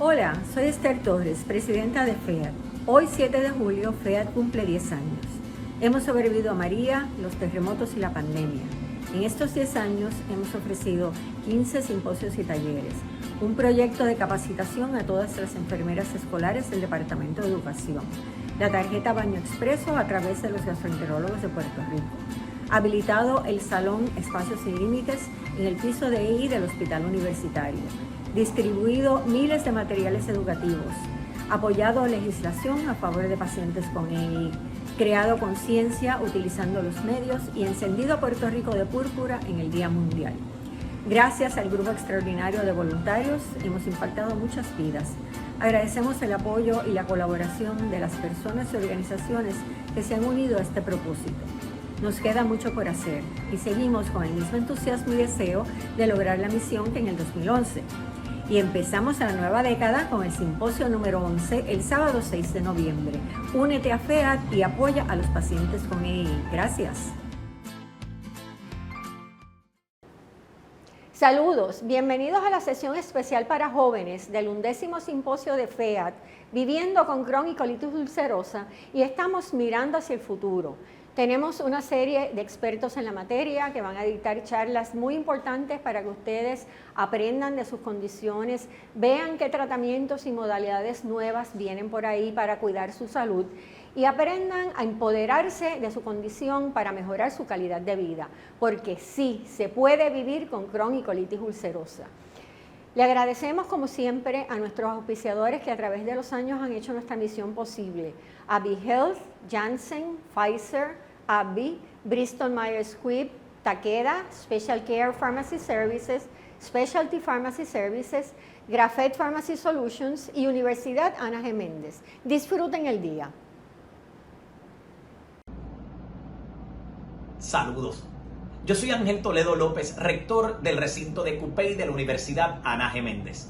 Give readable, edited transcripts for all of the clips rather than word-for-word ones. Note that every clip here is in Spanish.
Hola, soy Esther Torres, presidenta de FEAD. Hoy 7 de julio, FEAD cumple 10 años. Hemos sobrevivido a María, los terremotos y la pandemia. En estos 10 años hemos ofrecido 15 simposios y talleres, un proyecto de capacitación a todas las enfermeras escolares del Departamento de Educación, la tarjeta Baño Expreso a través de los gastroenterólogos de Puerto Rico, habilitado el Salón Espacios Sin Límites en el piso de EI del Hospital Universitario, distribuido miles de materiales educativos, apoyado legislación a favor de pacientes con EI, creado conciencia utilizando los medios y encendido a Puerto Rico de púrpura en el Día Mundial. Gracias al grupo extraordinario de voluntarios hemos impactado muchas vidas. Agradecemos el apoyo y la colaboración de las personas y organizaciones que se han unido a este propósito. Nos queda mucho por hacer y seguimos con el mismo entusiasmo y deseo de lograr la misión que en el 2011. Y empezamos la nueva década con el simposio número 11 el sábado 6 de noviembre. Únete a FEAD y apoya a los pacientes con EI. Gracias. Saludos, bienvenidos a la sesión especial para jóvenes del 11º simposio de FEAD, Viviendo con Crohn y colitis ulcerosa, y estamos mirando hacia el futuro. Tenemos una serie de expertos en la materia que van a dictar charlas muy importantes para que ustedes aprendan de sus condiciones, vean qué tratamientos y modalidades nuevas vienen por ahí para cuidar su salud y aprendan a empoderarse de su condición para mejorar su calidad de vida, porque sí, se puede vivir con Crohn y colitis ulcerosa. Le agradecemos como siempre a nuestros auspiciadores que a través de los años han hecho nuestra misión posible. AbbVie Health, Janssen, Pfizer, AbbVie, Bristol Myers Squibb, Takeda, Special Care Pharmacy Services, Specialty Pharmacy Services, Graphet Pharmacy Solutions y Universidad Ana G. Méndez. Disfruten el día. Saludos. Yo soy Ángel Toledo López, rector del recinto de CUPEI de la Universidad Ana G. Méndez.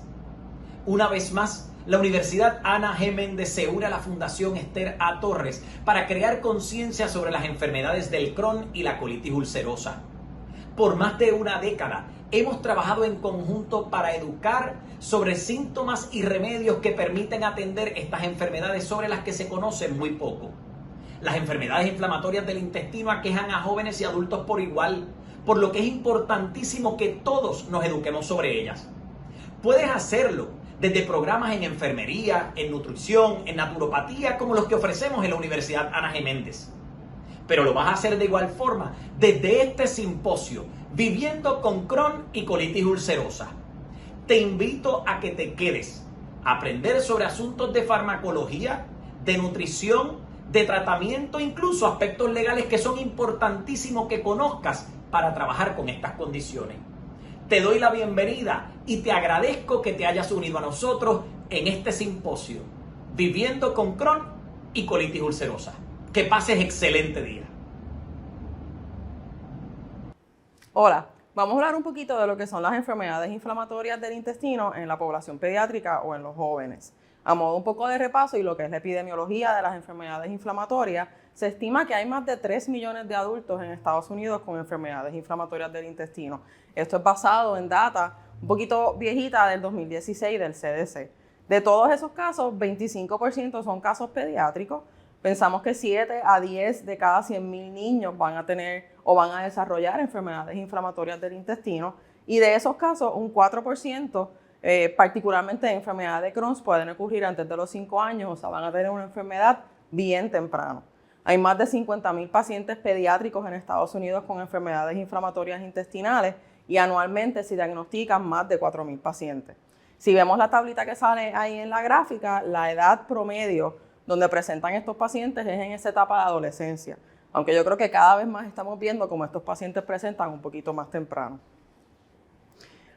Una vez más, la Universidad Ana G. Méndez se une a la Fundación Esther A. Torres para crear conciencia sobre las enfermedades del Crohn y la colitis ulcerosa. Por más de una década, hemos trabajado en conjunto para educar sobre síntomas y remedios que permiten atender estas enfermedades sobre las que se conoce muy poco. Las enfermedades inflamatorias del intestino aquejan a jóvenes y adultos por igual, por lo que es importantísimo que todos nos eduquemos sobre ellas. Puedes hacerlo desde programas en enfermería, en nutrición, en naturopatía, como los que ofrecemos en la Universidad Ana G. Méndez. Pero lo vas a hacer de igual forma desde este simposio, Viviendo con Crohn y colitis ulcerosa. Te invito a que te quedes a aprender sobre asuntos de farmacología, de nutrición, de tratamiento, incluso aspectos legales que son importantísimos que conozcas para trabajar con estas condiciones. Te doy la bienvenida y te agradezco que te hayas unido a nosotros en este simposio, Viviendo con Crohn y colitis ulcerosa. Que pases excelente día. Hola, vamos a hablar un poquito de lo que son las enfermedades inflamatorias del intestino en la población pediátrica o en los jóvenes. A modo un poco de repaso y lo que es la epidemiología de las enfermedades inflamatorias, se estima que hay más de 3 millones de adultos en Estados Unidos con enfermedades inflamatorias del intestino. Esto es basado en data un poquito viejita del 2016 del CDC. De todos esos casos, 25% son casos pediátricos. Pensamos que 7 a 10 de cada 100,000 niños van a tener o van a desarrollar enfermedades inflamatorias del intestino, y de esos casos, un 4%, particularmente en enfermedades de Crohn, pueden ocurrir antes de los 5 años, o sea, van a tener una enfermedad bien temprano. Hay más de 50,000 pacientes pediátricos en Estados Unidos con enfermedades inflamatorias intestinales y anualmente se diagnostican más de 4,000 pacientes. Si vemos la tablita que sale ahí en la gráfica, la edad promedio donde presentan estos pacientes es en esa etapa de adolescencia, aunque yo creo que cada vez más estamos viendo cómo estos pacientes presentan un poquito más temprano.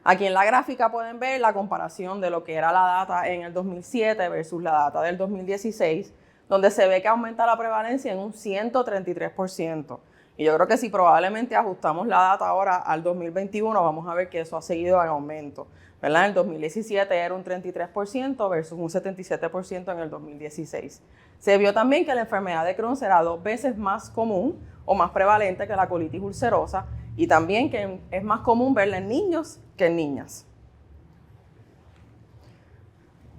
Aquí en la gráfica pueden ver la comparación de lo que era la data en el 2007 versus la data del 2016, donde se ve que aumenta la prevalencia en un 133%. Y yo creo que si probablemente ajustamos la data ahora al 2021, vamos a ver que eso ha seguido en aumento, ¿verdad? En el 2017 era un 33% versus un 77% en el 2016. Se vio también que la enfermedad de Crohn será 2 veces más común o más prevalente que la colitis ulcerosa, y también que es más común verla en niños que en niñas.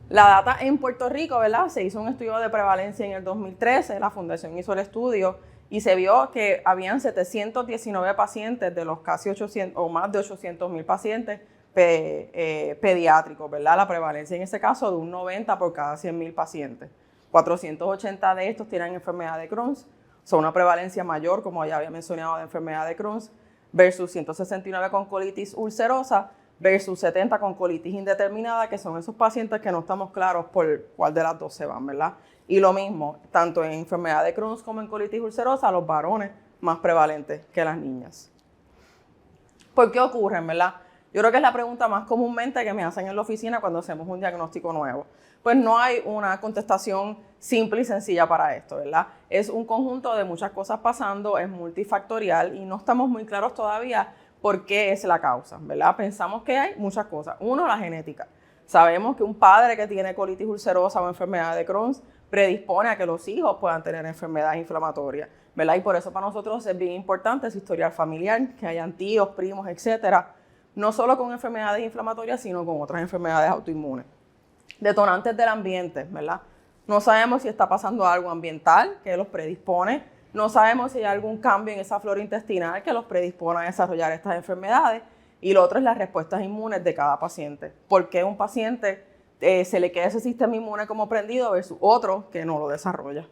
La data en Puerto Rico, ¿verdad? Se hizo un estudio de prevalencia en el 2013, la Fundación hizo el estudio y se vio que habían 719 pacientes de los casi 800 o más de 800,000 pacientes pediátricos, ¿verdad? La prevalencia en ese caso de un 90 por cada 100,000 pacientes. 480 de estos tienen enfermedad de Crohn, son una prevalencia mayor, como ya había mencionado, de enfermedad de Crohn, versus 169 con colitis ulcerosa, versus 70 con colitis indeterminada, que son esos pacientes que no estamos claros por cuál de las dos se van, ¿verdad? Y lo mismo, tanto en enfermedad de Crohn como en colitis ulcerosa, los varones más prevalentes que las niñas. ¿Por qué ocurren, verdad? Yo creo que es la pregunta más comúnmente que me hacen en la oficina cuando hacemos un diagnóstico nuevo. Pues no hay una contestación simple y sencilla para esto, ¿verdad? Es un conjunto de muchas cosas pasando, es multifactorial y no estamos muy claros todavía por qué es la causa, ¿verdad? Pensamos que hay muchas cosas. Uno, la genética. Sabemos que un padre que tiene colitis ulcerosa o enfermedad de Crohn predispone a que los hijos puedan tener enfermedades inflamatorias, ¿verdad? Y por eso para nosotros es bien importante ese historial familiar, que hayan tíos, primos, etcétera, no solo con enfermedades inflamatorias, sino con otras enfermedades autoinmunes. Detonantes del ambiente, ¿verdad? No sabemos si está pasando algo ambiental que los predispone, no sabemos si hay algún cambio en esa flora intestinal que los predispone a desarrollar estas enfermedades, y lo otro es las respuestas inmunes de cada paciente. ¿Por qué un paciente se le queda ese sistema inmune como prendido versus otro que no lo desarrolla?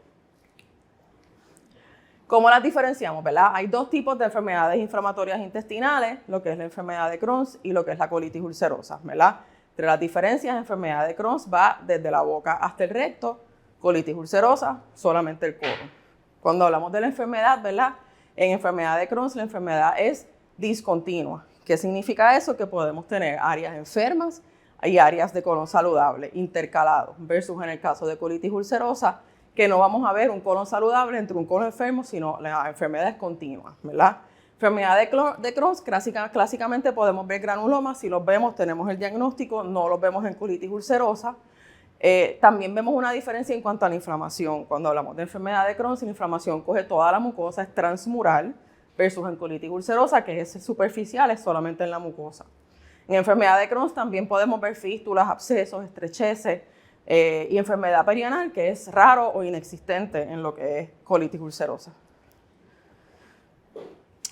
¿Cómo las diferenciamos, verdad? Hay dos tipos de enfermedades inflamatorias intestinales, lo que es la enfermedad de Crohn y lo que es la colitis ulcerosa, ¿verdad? Entre las diferencias, enfermedad de Crohn va desde la boca hasta el recto, colitis ulcerosa, solamente el colon. Cuando hablamos de la enfermedad, ¿verdad? En enfermedad de Crohn, la enfermedad es discontinua. ¿Qué significa eso? Que podemos tener áreas enfermas y áreas de colon saludable intercalados, versus en el caso de colitis ulcerosa, que no vamos a ver un colon saludable entre un colon enfermo, sino la enfermedad es continua, ¿verdad? Enfermedad de Crohn, clásicamente podemos ver granulomas, si los vemos tenemos el diagnóstico, no los vemos en colitis ulcerosa. También vemos una diferencia en cuanto a la inflamación. Cuando hablamos de enfermedad de Crohn, la inflamación coge toda la mucosa, es transmural, versus en colitis ulcerosa, que es superficial, es solamente en la mucosa. En enfermedad de Crohn también podemos ver fístulas, abscesos, estrecheces, y enfermedad perianal, que es raro o inexistente en lo que es colitis ulcerosa.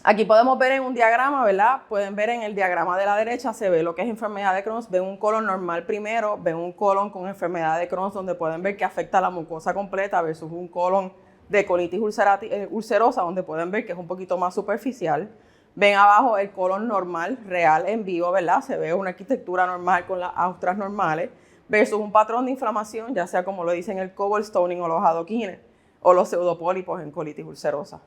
Aquí podemos ver en un diagrama, ¿verdad? Pueden ver en el diagrama de la derecha, se ve lo que es enfermedad de Crohn, ven un colon normal primero, ven un colon con enfermedad de Crohn, donde pueden ver que afecta a la mucosa completa, versus un colon de colitis ulcerosa, donde pueden ver que es un poquito más superficial. Ven abajo el colon normal, real, en vivo, ¿verdad? Se ve una arquitectura normal con las austras normales, versus un patrón de inflamación, ya sea como lo dicen el cobblestoning o los adoquines, o los pseudopólipos en colitis ulcerosa.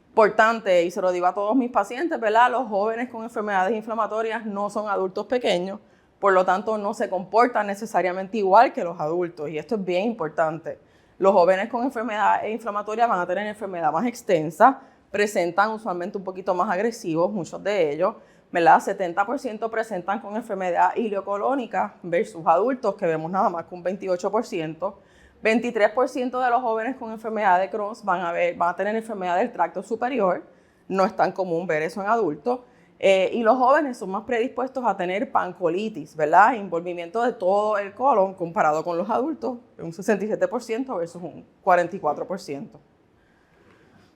Importante, y se lo digo a todos mis pacientes, ¿verdad? Los jóvenes con enfermedades inflamatorias no son adultos pequeños, por lo tanto no se comportan necesariamente igual que los adultos, y esto es bien importante. Los jóvenes con enfermedades inflamatorias van a tener enfermedad más extensa, presentan usualmente un poquito más agresivos, muchos de ellos, ¿verdad? 70% presentan con enfermedad ileocolónica versus adultos, que vemos nada más que un 28%. 23% de los jóvenes con enfermedad de Crohn van a tener enfermedad del tracto superior, no es tan común ver eso en adultos, y los jóvenes son más predispuestos a tener pancolitis, ¿verdad? Envolvimiento de todo el colon comparado con los adultos, un 67% versus un 44%.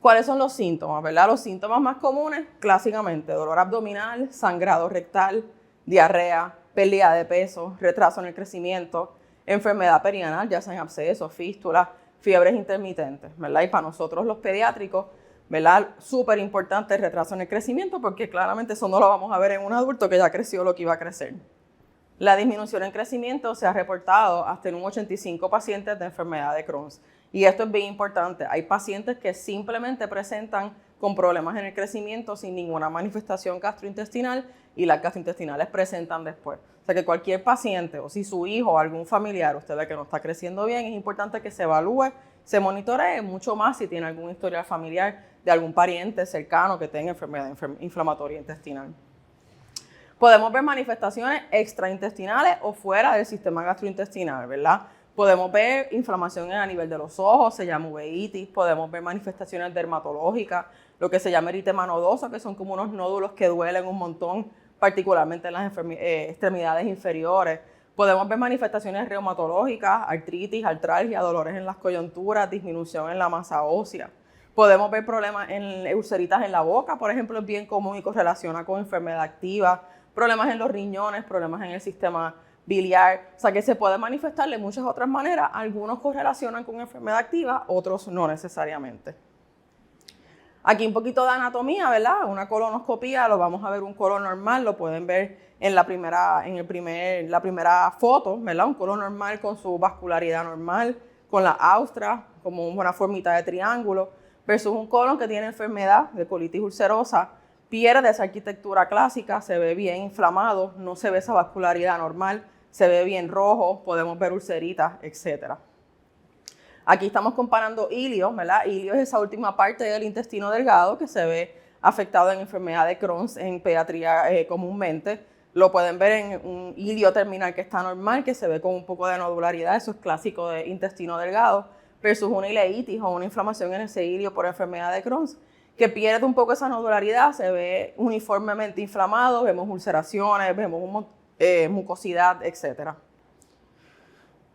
¿Cuáles son los síntomas, verdad? Los síntomas más comunes, clásicamente, dolor abdominal, sangrado rectal, diarrea, pérdida de peso, retraso en el crecimiento, enfermedad perianal, ya sean abscesos, fístulas, fiebres intermitentes, ¿verdad? Y para nosotros los pediátricos, ¿verdad? Súper importante el retraso en el crecimiento, porque claramente eso no lo vamos a ver en un adulto que ya creció lo que iba a crecer. La disminución en crecimiento se ha reportado hasta en un 85 pacientes de enfermedad de Crohn. Y esto es bien importante. Hay pacientes que simplemente presentan con problemas en el crecimiento sin ninguna manifestación gastrointestinal y las gastrointestinales presentan después. O sea que cualquier paciente o si su hijo o algún familiar usted ve que no está creciendo bien, es importante que se evalúe, se monitoree mucho más si tiene algún historial familiar de algún pariente cercano que tenga enfermedad inflamatoria intestinal. Podemos ver manifestaciones extraintestinales o fuera del sistema gastrointestinal, ¿verdad? Podemos ver inflamación a nivel de los ojos, se llama uveitis, podemos ver manifestaciones dermatológicas, lo que se llama eritema nodoso, que son como unos nódulos que duelen un montón, particularmente en las extremidades inferiores. Podemos ver manifestaciones reumatológicas, artritis, artralgia, dolores en las coyunturas, disminución en la masa ósea. Podemos ver problemas en ulceritas en la boca, por ejemplo, es bien común y correlaciona con enfermedad activa, problemas en los riñones, problemas en el sistema biliar, o sea que se puede manifestar de muchas otras maneras. Algunos correlacionan con enfermedad activa, otros no necesariamente. Aquí un poquito de anatomía, ¿verdad? Una colonoscopía, lo vamos a ver un colon normal, lo pueden ver en la primera foto, ¿verdad? Un colon normal con su vascularidad normal, con la austra, como una formita de triángulo, versus un colon que tiene enfermedad de colitis ulcerosa, pierde esa arquitectura clásica, se ve bien inflamado, no se ve esa vascularidad normal, se ve bien rojo, podemos ver ulceritas, etc. Aquí estamos comparando ilio, ¿verdad? Ilio es esa última parte del intestino delgado que se ve afectado en enfermedad de Crohn en pediatría comúnmente. Lo pueden ver en un ilio terminal que está normal, que se ve con un poco de nodularidad, eso es clásico de intestino delgado, versus una ileitis o una inflamación en ese ilio por enfermedad de Crohn, que pierde un poco esa nodularidad, se ve uniformemente inflamado, vemos ulceraciones, vemos mucosidad, etc.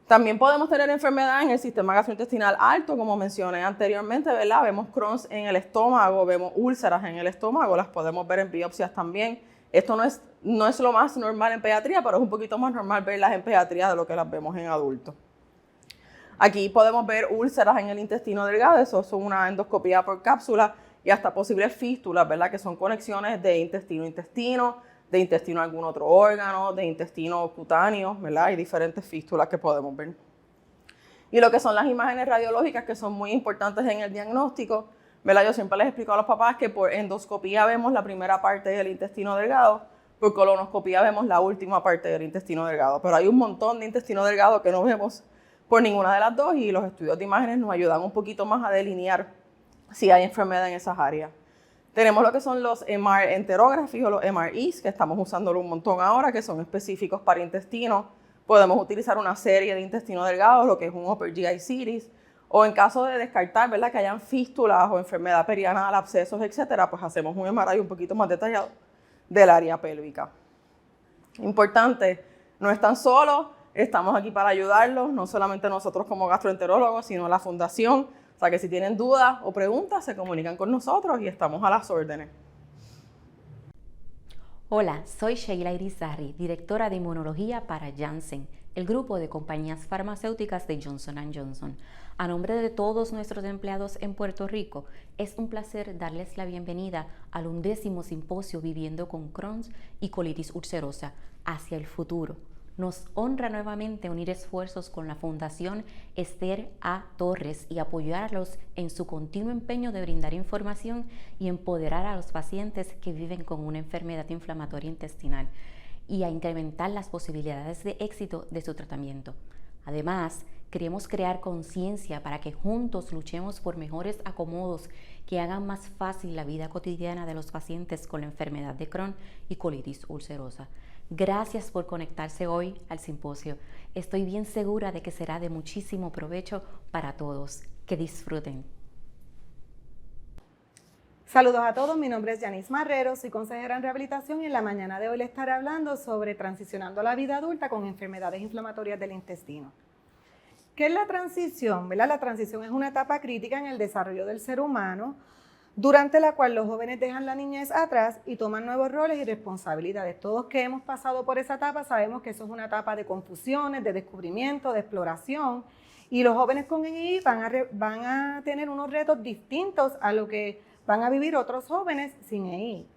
También podemos tener enfermedad en el sistema gastrointestinal alto, como mencioné anteriormente, ¿verdad? Vemos Crohn en el estómago, vemos úlceras en el estómago, las podemos ver en biopsias también. Esto no es lo más normal en pediatría, pero es un poquito más normal verlas en pediatría de lo que las vemos en adultos. Aquí podemos ver úlceras en el intestino delgado, eso es una endoscopía por cápsula y hasta posibles fístulas, ¿verdad? Que son conexiones de intestino a intestino, de intestino a algún otro órgano, de intestino cutáneo, ¿verdad? Hay diferentes fístulas que podemos ver. Y lo que son las imágenes radiológicas, que son muy importantes en el diagnóstico, ¿verdad? Yo siempre les explico a los papás que por endoscopía vemos la primera parte del intestino delgado, por colonoscopía vemos la última parte del intestino delgado, pero hay un montón de intestino delgado que no vemos por ninguna de las dos y los estudios de imágenes nos ayudan un poquito más a delinear si hay enfermedad en esas áreas. Tenemos lo que son los MR enterography o los MRIs, que estamos usándolo un montón ahora, que son específicos para intestino. Podemos utilizar una serie de intestino delgado, lo que es un upper GI series, o en caso de descartar, ¿verdad?, que hayan fístulas o enfermedad perianal, abscesos, etcétera, pues hacemos un MRI un poquito más detallado del área pélvica. Importante, no están solos, estamos aquí para ayudarlos, no solamente nosotros como gastroenterólogos, sino la fundación. O sea que si tienen dudas o preguntas, se comunican con nosotros y estamos a las órdenes. Hola, soy Sheila Irizarry, directora de Inmunología para Janssen, el grupo de compañías farmacéuticas de Johnson & Johnson. A nombre de todos nuestros empleados en Puerto Rico, es un placer darles la bienvenida al 11º Simposio Viviendo con Crohn y Colitis Ulcerosa hacia el futuro. Nos honra nuevamente unir esfuerzos con la Fundación Esther A. Torres y apoyarlos en su continuo empeño de brindar información y empoderar a los pacientes que viven con una enfermedad inflamatoria intestinal y a incrementar las posibilidades de éxito de su tratamiento. Además, queremos crear conciencia para que juntos luchemos por mejores acomodos que hagan más fácil la vida cotidiana de los pacientes con la enfermedad de Crohn y colitis ulcerosa. Gracias por conectarse hoy al simposio. Estoy bien segura de que será de muchísimo provecho para todos. Que disfruten. Saludos a todos, mi nombre es Yanis Marrero, soy consejera en rehabilitación y en la mañana de hoy les estaré hablando sobre transicionando a la vida adulta con enfermedades inflamatorias del intestino. ¿Qué es la transición? ¿Verdad? La transición es una etapa crítica en el desarrollo del ser humano, durante la cual los jóvenes dejan la niñez atrás y toman nuevos roles y responsabilidades. Todos que hemos pasado por esa etapa sabemos que eso es una etapa de confusiones, de descubrimiento, de exploración, y los jóvenes con EI van a tener unos retos distintos a lo que van a vivir otros jóvenes sin EI.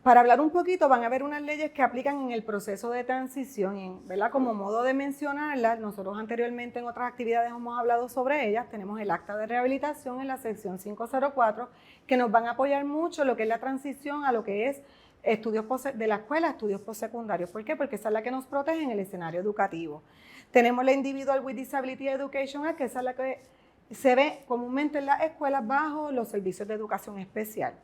Para hablar un poquito, van a haber unas leyes que aplican en el proceso de transición, ¿verdad? Como modo de mencionarlas, nosotros anteriormente en otras actividades hemos hablado sobre ellas, tenemos el acta de rehabilitación en la sección 504, que nos van a apoyar mucho en lo que es la transición a lo que es estudios de la escuela, estudios postsecundarios. ¿Por qué? Porque esa es la que nos protege en el escenario educativo. Tenemos la Individual with Disability Education Act, que esa es la que se ve comúnmente en las escuelas bajo los servicios de educación especial.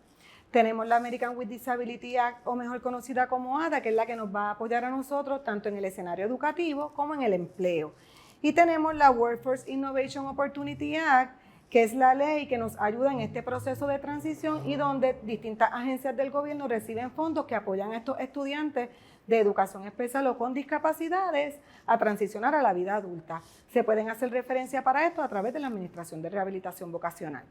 Tenemos la American with Disability Act, o mejor conocida como ADA, que es la que nos va a apoyar a nosotros tanto en el escenario educativo como en el empleo. Y tenemos la Workforce Innovation Opportunity Act, que es la ley que nos ayuda en este proceso de transición y donde distintas agencias del gobierno reciben fondos que apoyan a estos estudiantes de educación especial o con discapacidades a transicionar a la vida adulta. Se pueden hacer referencia para esto a través de la Administración de Rehabilitación Vocacional.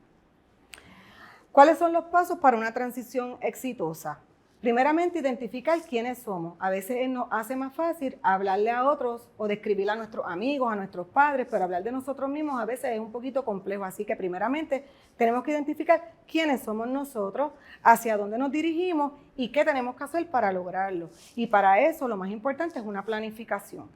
¿Cuáles son los pasos para una transición exitosa? Primeramente, identificar quiénes somos. A veces nos hace más fácil hablarle a otros o describirle a nuestros amigos, a nuestros padres, pero hablar de nosotros mismos a veces es un poquito complejo. Así que primeramente tenemos que identificar quiénes somos nosotros, hacia dónde nos dirigimos y qué tenemos que hacer para lograrlo. Y para eso lo más importante es una planificación.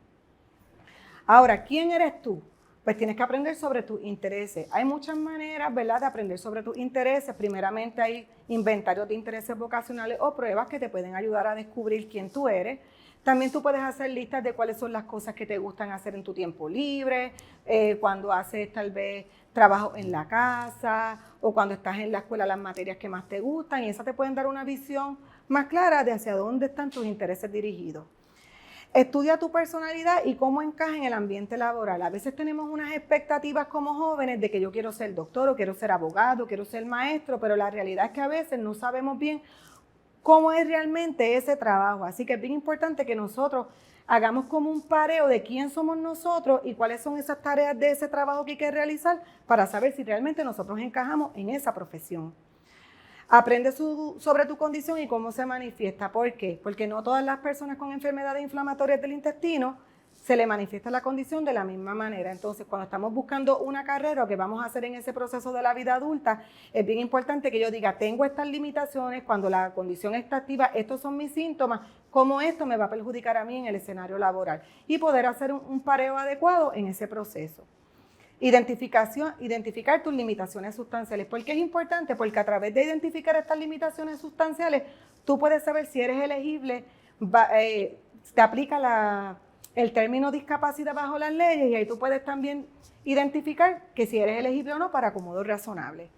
Ahora, ¿quién eres tú? Pues tienes que aprender sobre tus intereses. Hay muchas maneras, ¿verdad?, de aprender sobre tus intereses. Primeramente hay inventarios de intereses vocacionales o pruebas que te pueden ayudar a descubrir quién tú eres. También tú puedes hacer listas de cuáles son las cosas que te gustan hacer en tu tiempo libre, cuando haces tal vez trabajo en la casa o cuando estás en la escuela las materias que más te gustan, y esas te pueden dar una visión más clara de hacia dónde están tus intereses dirigidos. Estudia tu personalidad y cómo encaja en el ambiente laboral. A veces tenemos unas expectativas como jóvenes de que yo quiero ser doctor o quiero ser abogado, quiero ser maestro, pero la realidad es que a veces no sabemos bien cómo es realmente ese trabajo. Así que es bien importante que nosotros hagamos como un pareo de quién somos nosotros y cuáles son esas tareas de ese trabajo que hay que realizar para saber si realmente nosotros encajamos en esa profesión. Aprende sobre tu condición y cómo se manifiesta. ¿Por qué? Porque no todas las personas con enfermedades inflamatorias del intestino se le manifiesta la condición de la misma manera. Entonces, cuando estamos buscando una carrera o que vamos a hacer en ese proceso de la vida adulta, es bien importante que yo diga, tengo estas limitaciones, cuando la condición está activa, estos son mis síntomas, cómo esto me va a perjudicar a mí en el escenario laboral y poder hacer un pareo adecuado en ese proceso. Identificar tus limitaciones sustanciales. ¿Por qué es importante? Porque a través de identificar estas limitaciones sustanciales, tú puedes saber si eres elegible, te aplica el término discapacidad bajo las leyes y ahí tú puedes también identificar que si eres elegible o no para acomodo razonable.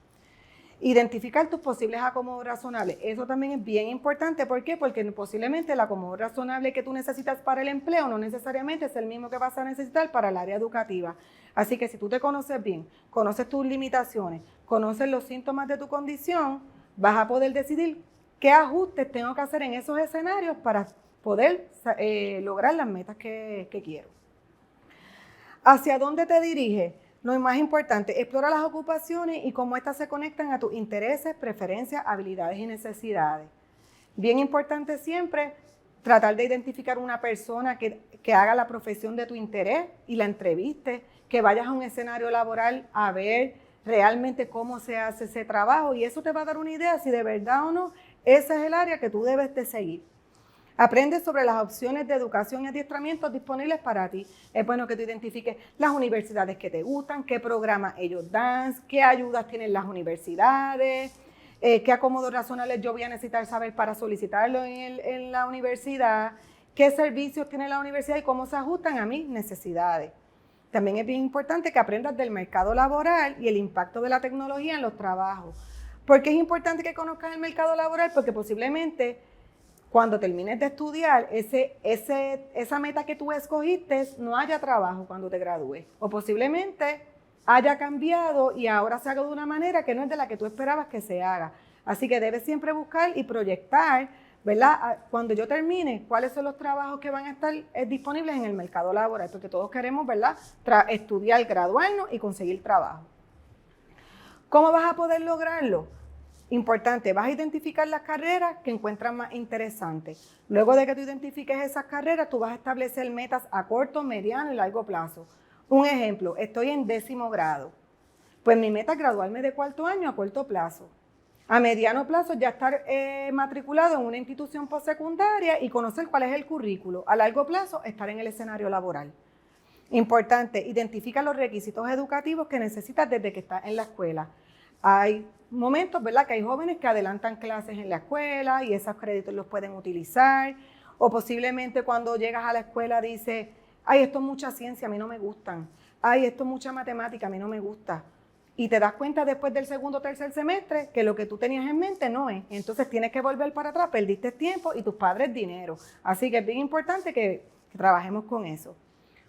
Identificar tus posibles acomodos razonables. Eso también es bien importante. ¿Por qué? Porque posiblemente el acomodo razonable que tú necesitas para el empleo no necesariamente es el mismo que vas a necesitar para el área educativa. Así que si tú te conoces bien, conoces tus limitaciones, conoces los síntomas de tu condición, vas a poder decidir qué ajustes tengo que hacer en esos escenarios para poder lograr las metas que quiero. ¿Hacia dónde te diriges? Lo más importante, explora las ocupaciones y cómo éstas se conectan a tus intereses, preferencias, habilidades y necesidades. Bien importante siempre tratar de identificar una persona que haga la profesión de tu interés y la entreviste, que vayas a un escenario laboral a ver realmente cómo se hace ese trabajo y eso te va a dar una idea si de verdad o no ese es el área que tú debes de seguir. Aprende sobre las opciones de educación y adiestramiento disponibles para ti. Es bueno que tú identifiques las universidades que te gustan, qué programas ellos dan, qué ayudas tienen las universidades, qué acomodos razonables yo voy a necesitar saber para solicitarlo en la universidad, qué servicios tiene la universidad y cómo se ajustan a mis necesidades. También es bien importante que aprendas del mercado laboral y el impacto de la tecnología en los trabajos. ¿Por qué es importante que conozcas el mercado laboral? Porque posiblemente cuando termines de estudiar, esa meta que tú escogiste no haya trabajo cuando te gradúes. O posiblemente haya cambiado y ahora se haga de una manera que no es de la que tú esperabas que se haga. Así que debes siempre buscar y proyectar, ¿verdad? Cuando yo termine, cuáles son los trabajos que van a estar disponibles en el mercado laboral. Porque todos queremos, ¿verdad?, estudiar, graduarnos y conseguir trabajo. ¿Cómo vas a poder lograrlo? Importante, vas a identificar las carreras que encuentras más interesantes. Luego de que tú identifiques esas carreras, tú vas a establecer metas a corto, mediano y largo plazo. Un ejemplo, estoy en 10º grado. Pues mi meta es graduarme de 4º año a corto plazo. A mediano plazo ya estar matriculado en una institución postsecundaria y conocer cuál es el currículo. A largo plazo, estar en el escenario laboral. Importante, identifica los requisitos educativos que necesitas desde que estás en la escuela. Hay momentos, ¿verdad?, que hay jóvenes que adelantan clases en la escuela y esos créditos los pueden utilizar. O posiblemente cuando llegas a la escuela dices, ay, esto es mucha ciencia, a mí no me gustan. Ay, esto es mucha matemática, a mí no me gusta. Y te das cuenta después del 2º o 3er semestre que lo que tú tenías en mente no es. Entonces tienes que volver para atrás, perdiste tiempo y tus padres dinero. Así que es bien importante que trabajemos con eso.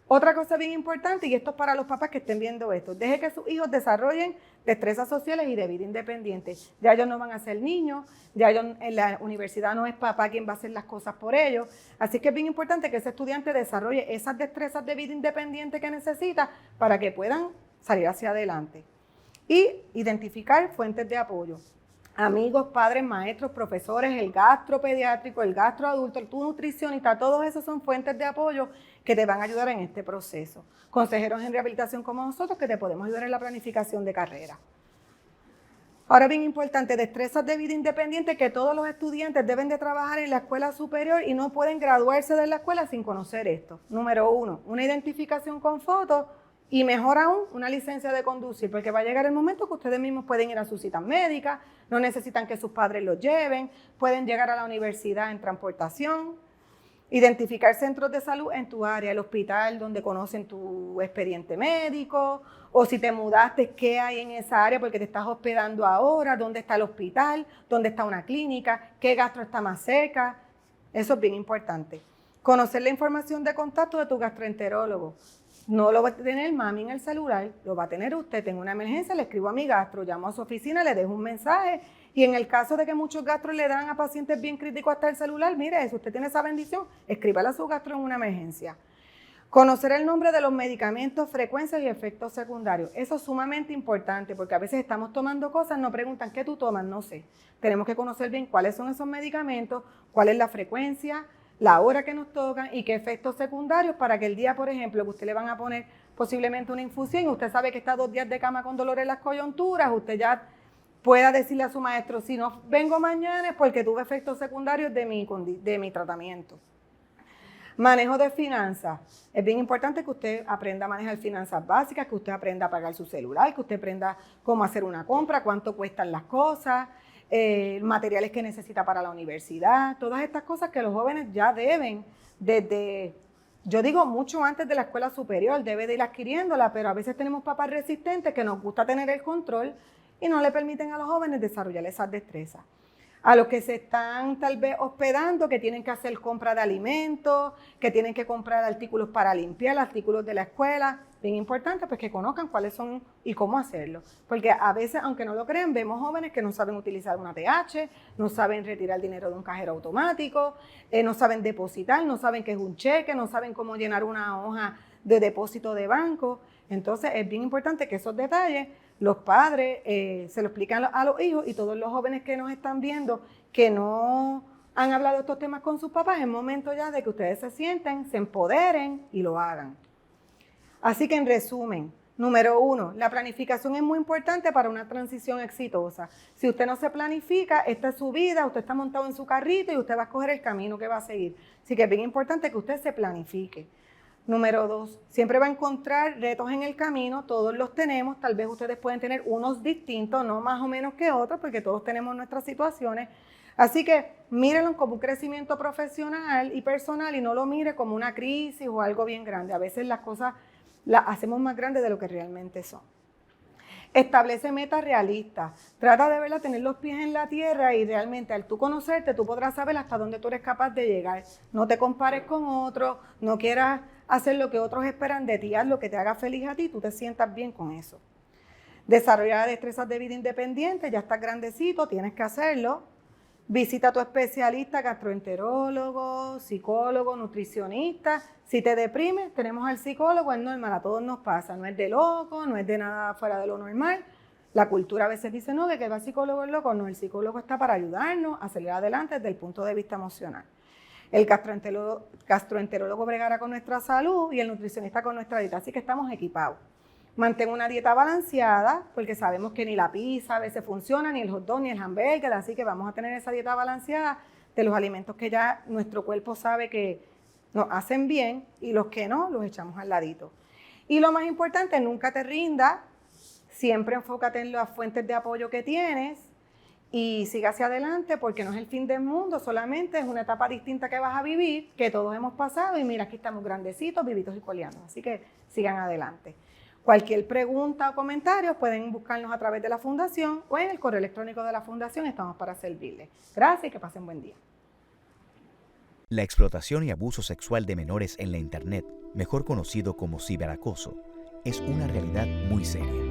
Otra cosa bien importante, y esto es para los papás que estén viendo esto, deje que sus hijos desarrollen destrezas sociales y de vida independiente. Ya ellos no van a ser niños, ya ellos en la universidad no es papá quien va a hacer las cosas por ellos. Así que es bien importante que ese estudiante desarrolle esas destrezas de vida independiente que necesita para que puedan salir hacia adelante. Y identificar fuentes de apoyo. Amigos, padres, maestros, profesores, el gastropediátrico, el gastroadulto, tu nutricionista, todos esos son fuentes de apoyo que te van a ayudar en este proceso. Consejeros en rehabilitación como nosotros que te podemos ayudar en la planificación de carrera. Ahora bien importante, destrezas de vida independiente que todos los estudiantes deben de trabajar en la escuela superior y no pueden graduarse de la escuela sin conocer esto. Número 1, una identificación con fotos. Y mejor aún, una licencia de conducir, porque va a llegar el momento que ustedes mismos pueden ir a sus citas médicas, no necesitan que sus padres los lleven, pueden llegar a la universidad en transportación, identificar centros de salud en tu área, el hospital donde conocen tu expediente médico, o si te mudaste, qué hay en esa área porque te estás hospedando ahora, dónde está el hospital, dónde está una clínica, qué gastro está más cerca. Eso es bien importante. Conocer la información de contacto de tu gastroenterólogo. No lo va a tener mami en el celular, lo va a tener usted. Tengo una emergencia, le escribo a mi gastro, llamo a su oficina, le dejo un mensaje. Y en el caso de que muchos gastros le dan a pacientes bien críticos hasta el celular, mire, si usted tiene esa bendición, escríbale a su gastro en una emergencia. Conocer el nombre de los medicamentos, frecuencias y efectos secundarios. Eso es sumamente importante porque a veces estamos tomando cosas, nos preguntan, ¿qué tú tomas? No sé. Tenemos que conocer bien cuáles son esos medicamentos, cuál es la frecuencia, la hora que nos tocan y qué efectos secundarios para que el día, por ejemplo, que usted le van a poner posiblemente una infusión y usted sabe que está 2 días de cama con dolor en las coyunturas, usted ya pueda decirle a su maestro, si no vengo mañana es porque tuve efectos secundarios de mi tratamiento. Manejo de finanzas. Es bien importante que usted aprenda a manejar finanzas básicas, que usted aprenda a pagar su celular, que usted aprenda cómo hacer una compra, cuánto cuestan las cosas, materiales que necesita para la universidad, todas estas cosas que los jóvenes ya deben desde, yo digo mucho antes de la escuela superior, debe de ir adquiriéndola, pero a veces tenemos papás resistentes que nos gusta tener el control y no le permiten a los jóvenes desarrollar esas destrezas. A los que se están tal vez hospedando, que tienen que hacer compra de alimentos, que tienen que comprar artículos para limpiar, artículos de la escuela, bien importante pues que conozcan cuáles son y cómo hacerlo. Porque a veces, aunque no lo crean, vemos jóvenes que no saben utilizar una ATH, no saben retirar dinero de un cajero automático, no saben depositar, no saben qué es un cheque, no saben cómo llenar una hoja de depósito de banco. Entonces es bien importante que esos detalles los padres se lo explican a los hijos y todos los jóvenes que nos están viendo que no han hablado de estos temas con sus papás, es momento ya de que ustedes se sienten, se empoderen y lo hagan. Así que en resumen, número 1, la planificación es muy importante para una transición exitosa. Si usted no se planifica, esta es su vida, usted está montado en su carrito y usted va a escoger el camino que va a seguir. Así que es bien importante que usted se planifique. Número 2, siempre va a encontrar retos en el camino, todos los tenemos, tal vez ustedes pueden tener unos distintos, no más o menos que otros, porque todos tenemos nuestras situaciones. Así que mírenlo como un crecimiento profesional y personal y no lo mire como una crisis o algo bien grande. A veces las cosas las hacemos más grandes de lo que realmente son. Establece metas realistas. Trata de verla, tener los pies en la tierra y realmente al tú conocerte, tú podrás saber hasta dónde tú eres capaz de llegar. No te compares con otros, no quieras hacer lo que otros esperan de ti, haz lo que te haga feliz a ti, tú te sientas bien con eso. Desarrolla destrezas de vida independiente, ya estás grandecito, tienes que hacerlo. Visita a tu especialista, gastroenterólogo, psicólogo, nutricionista. Si te deprimes, tenemos al psicólogo, es normal, a todos nos pasa, no es de loco, no es de nada fuera de lo normal. La cultura a veces dice, no, de que el psicólogo es loco, no, el psicólogo está para ayudarnos a salir adelante desde el punto de vista emocional. El gastroenterólogo bregará con nuestra salud y el nutricionista con nuestra dieta, así que estamos equipados. Mantén una dieta balanceada, porque sabemos que ni la pizza a veces funciona, ni el hot dog, ni el hamburger, así que vamos a tener esa dieta balanceada de los alimentos que ya nuestro cuerpo sabe que nos hacen bien y los que no, los echamos al ladito. Y lo más importante, nunca te rindas, siempre enfócate en las fuentes de apoyo que tienes y siga hacia adelante porque no es el fin del mundo, solamente es una etapa distinta que vas a vivir, que todos hemos pasado y mira, aquí estamos grandecitos, vivitos y coleando, así que sigan adelante. Cualquier pregunta o comentario pueden buscarnos a través de la Fundación o en el correo electrónico de la Fundación, estamos para servirles. Gracias y que pasen buen día. La explotación y abuso sexual de menores en la Internet, mejor conocido como ciberacoso, es una realidad muy seria.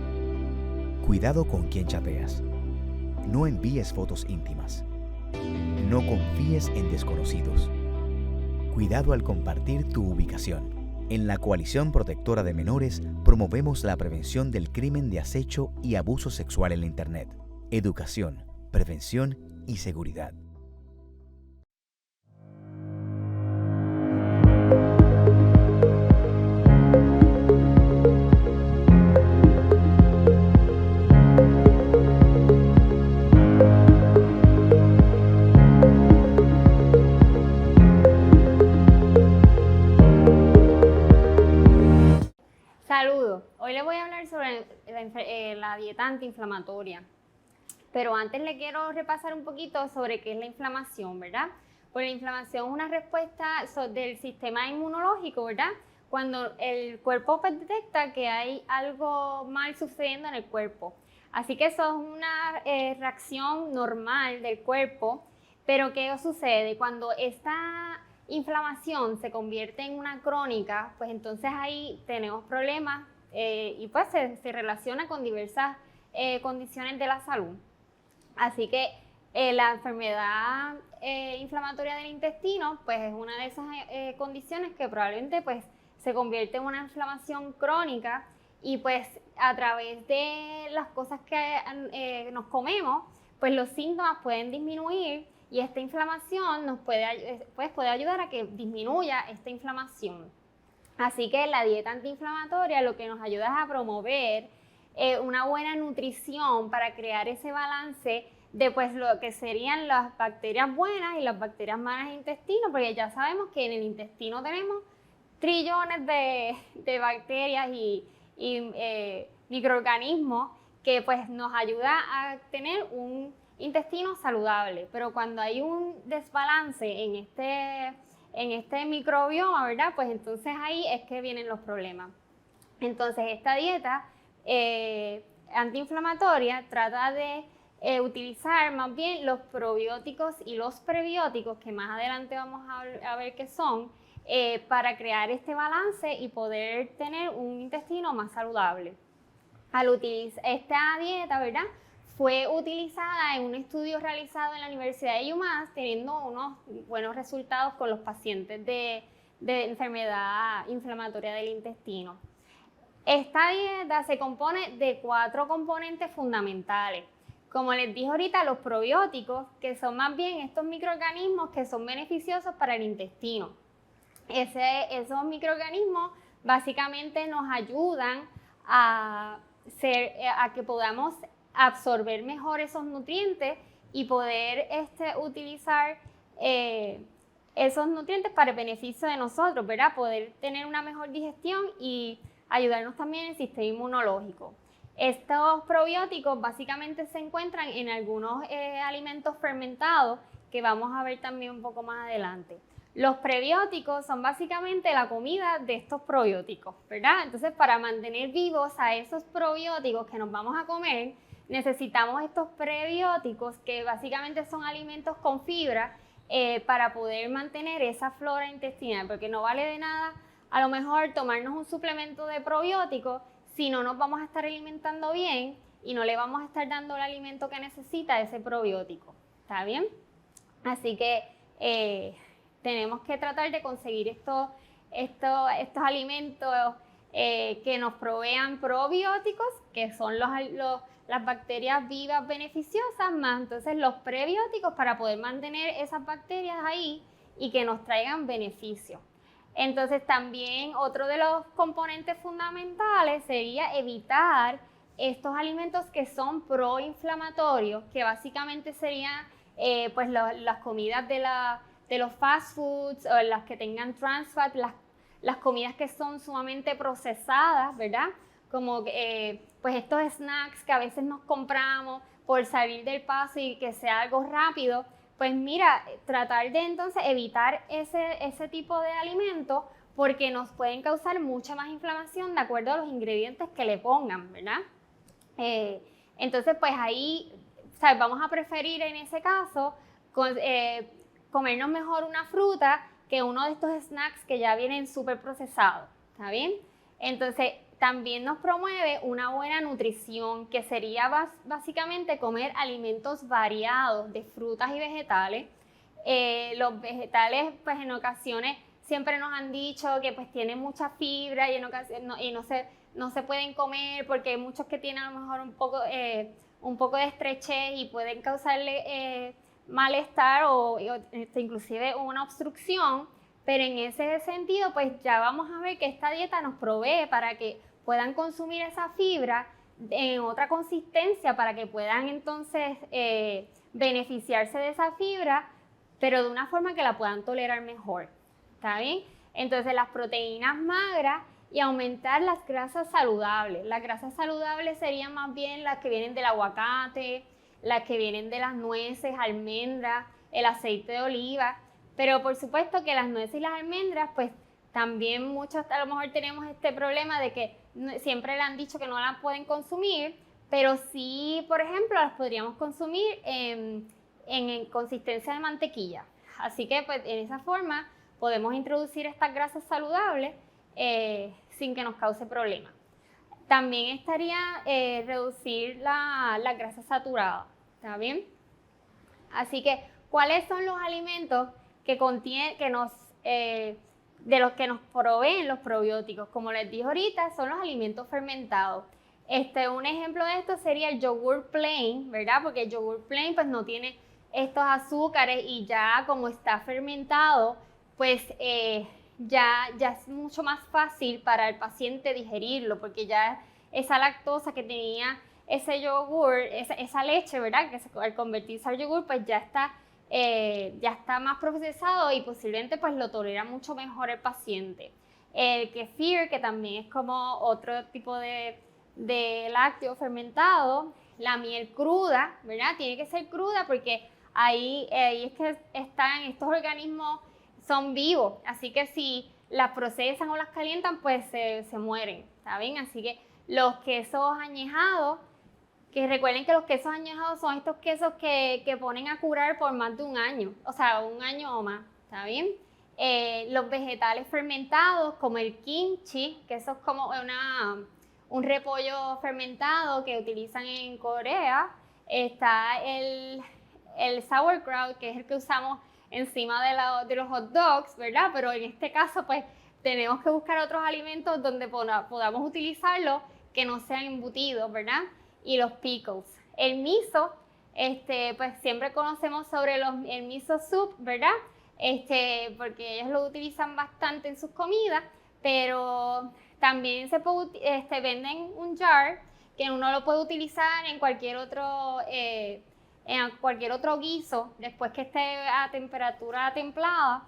Cuidado con quién chateas. No envíes fotos íntimas. No confíes en desconocidos. Cuidado al compartir tu ubicación. En la Coalición Protectora de Menores promovemos la prevención del crimen de acecho y abuso sexual en la Internet, educación, prevención y seguridad. Saludos. Hoy les voy a hablar sobre la dieta antiinflamatoria. Pero antes le quiero repasar un poquito sobre qué es la inflamación, ¿verdad? Pues la inflamación es una respuesta del sistema inmunológico, ¿verdad? Cuando el cuerpo pues, detecta que hay algo mal sucediendo en el cuerpo. Así que eso es una reacción normal del cuerpo. Pero ¿qué sucede? Cuando esta inflamación se convierte en una crónica, pues entonces ahí tenemos problemas y pues se relaciona con diversas condiciones de la salud. Así que la enfermedad inflamatoria del intestino pues es una de esas condiciones que probablemente pues se convierte en una inflamación crónica y pues a través de las cosas que nos comemos pues los síntomas pueden disminuir y esta inflamación nos puede ayudar a que disminuya esta inflamación. Así que la dieta antiinflamatoria lo que nos ayuda es a promover una buena nutrición para crear ese balance de pues, lo que serían las bacterias buenas y las bacterias malas del intestino, porque ya sabemos que en el intestino tenemos trillones de bacterias y microorganismos que pues, nos ayuda a tener un intestino saludable, pero cuando hay un desbalance en este microbioma, ¿verdad? Pues entonces ahí es que vienen los problemas. Entonces esta dieta antiinflamatoria trata de utilizar más bien los probióticos y los prebióticos, que más adelante vamos a ver qué son, para crear este balance y poder tener un intestino más saludable. Al utilizar esta dieta, ¿verdad? Fue utilizada en un estudio realizado en la Universidad de UMass, teniendo unos buenos resultados con los pacientes de enfermedad inflamatoria del intestino. Esta dieta se compone de 4 componentes fundamentales. Como les dije ahorita, los probióticos, que son más bien estos microorganismos que son beneficiosos para el intestino. Esos microorganismos básicamente nos ayudan a que podamos absorber mejor esos nutrientes y poder utilizar esos nutrientes para el beneficio de nosotros, ¿verdad? Poder tener una mejor digestión y ayudarnos también en el sistema inmunológico. Estos probióticos básicamente se encuentran en algunos alimentos fermentados que vamos a ver también un poco más adelante. Los prebióticos son básicamente la comida de estos probióticos, ¿verdad? Entonces, para mantener vivos a esos probióticos que nos vamos a comer, necesitamos estos prebióticos que básicamente son alimentos con fibra para poder mantener esa flora intestinal, porque no vale de nada a lo mejor tomarnos un suplemento de probióticos si no nos vamos a estar alimentando bien y no le vamos a estar dando el alimento que necesita ese probiótico. ¿Está bien? Así que tenemos que tratar de conseguir estos alimentos que nos provean probióticos, que son las bacterias vivas beneficiosas, más entonces los prebióticos para poder mantener esas bacterias ahí y que nos traigan beneficios. Entonces también otro de los componentes fundamentales sería evitar estos alimentos que son proinflamatorios, que básicamente serían pues las comidas de los fast foods o las que tengan trans fat, las comidas que son sumamente procesadas, ¿verdad? Como pues estos snacks que a veces nos compramos por salir del paso y que sea algo rápido. Pues mira, tratar de entonces evitar ese tipo de alimentos porque nos pueden causar mucha más inflamación de acuerdo a los ingredientes que le pongan, ¿verdad? Entonces, pues ahí, ¿sabes? Vamos a preferir en ese caso comernos mejor una fruta que uno de estos snacks que ya vienen súper procesados, ¿está bien? Entonces, también nos promueve una buena nutrición, que sería básicamente comer alimentos variados de frutas y vegetales. Los vegetales, pues en ocasiones siempre nos han dicho que pues tienen mucha fibra y en ocasiones no se pueden comer porque hay muchos que tienen a lo mejor un poco de estrechez y pueden causarle malestar o inclusive una obstrucción, pero en ese sentido pues ya vamos a ver que esta dieta nos provee para que puedan consumir esa fibra en otra consistencia para que puedan entonces beneficiarse de esa fibra, pero de una forma que la puedan tolerar mejor, ¿está bien? Entonces las proteínas magras y aumentar las grasas saludables. Las grasas saludables serían más bien las que vienen del aguacate, las que vienen de las nueces, almendras, el aceite de oliva, pero por supuesto que las nueces y las almendras, pues también muchos a lo mejor tenemos este problema de que siempre le han dicho que no las pueden consumir, pero sí, por ejemplo, las podríamos consumir en consistencia de mantequilla. Así que pues en esa forma podemos introducir estas grasas saludables sin que nos cause problemas. También estaría reducir la grasa saturada, ¿está bien? Así que, ¿cuáles son los alimentos de los que nos proveen los probióticos? Como les dije ahorita, son los alimentos fermentados. Un ejemplo de esto sería el yogur plain, ¿verdad? Porque el yogur plain pues no tiene estos azúcares y ya como está fermentado, pues ya es mucho más fácil para el paciente digerirlo, porque ya esa lactosa que tenía ese yogur, esa leche, ¿verdad? Que al convertirse al yogur, pues ya está más procesado y posiblemente pues lo tolera mucho mejor el paciente. El kefir, que también es como otro tipo de lácteo fermentado. La miel cruda, ¿verdad? Tiene que ser cruda porque ahí es que estos organismos son vivos, así que si las procesan o las calientan, pues se mueren, ¿está bien? Así que los quesos añejados, que recuerden que los quesos añejados son estos quesos que ponen a curar por más de un año, o sea, un año o más, ¿está bien? Los vegetales fermentados, como el kimchi, que eso es como un repollo fermentado que utilizan en Corea. Está el sauerkraut, que es el que usamos encima de los hot dogs, ¿verdad? Pero en este caso, pues, tenemos que buscar otros alimentos donde podamos utilizarlo que no sean embutidos, ¿verdad? Y los pickles. El miso, pues siempre conocemos sobre el miso soup, ¿verdad? Porque ellos lo utilizan bastante en sus comidas, pero también venden un jar que uno lo puede utilizar en cualquier otro guiso después que esté a temperatura templada,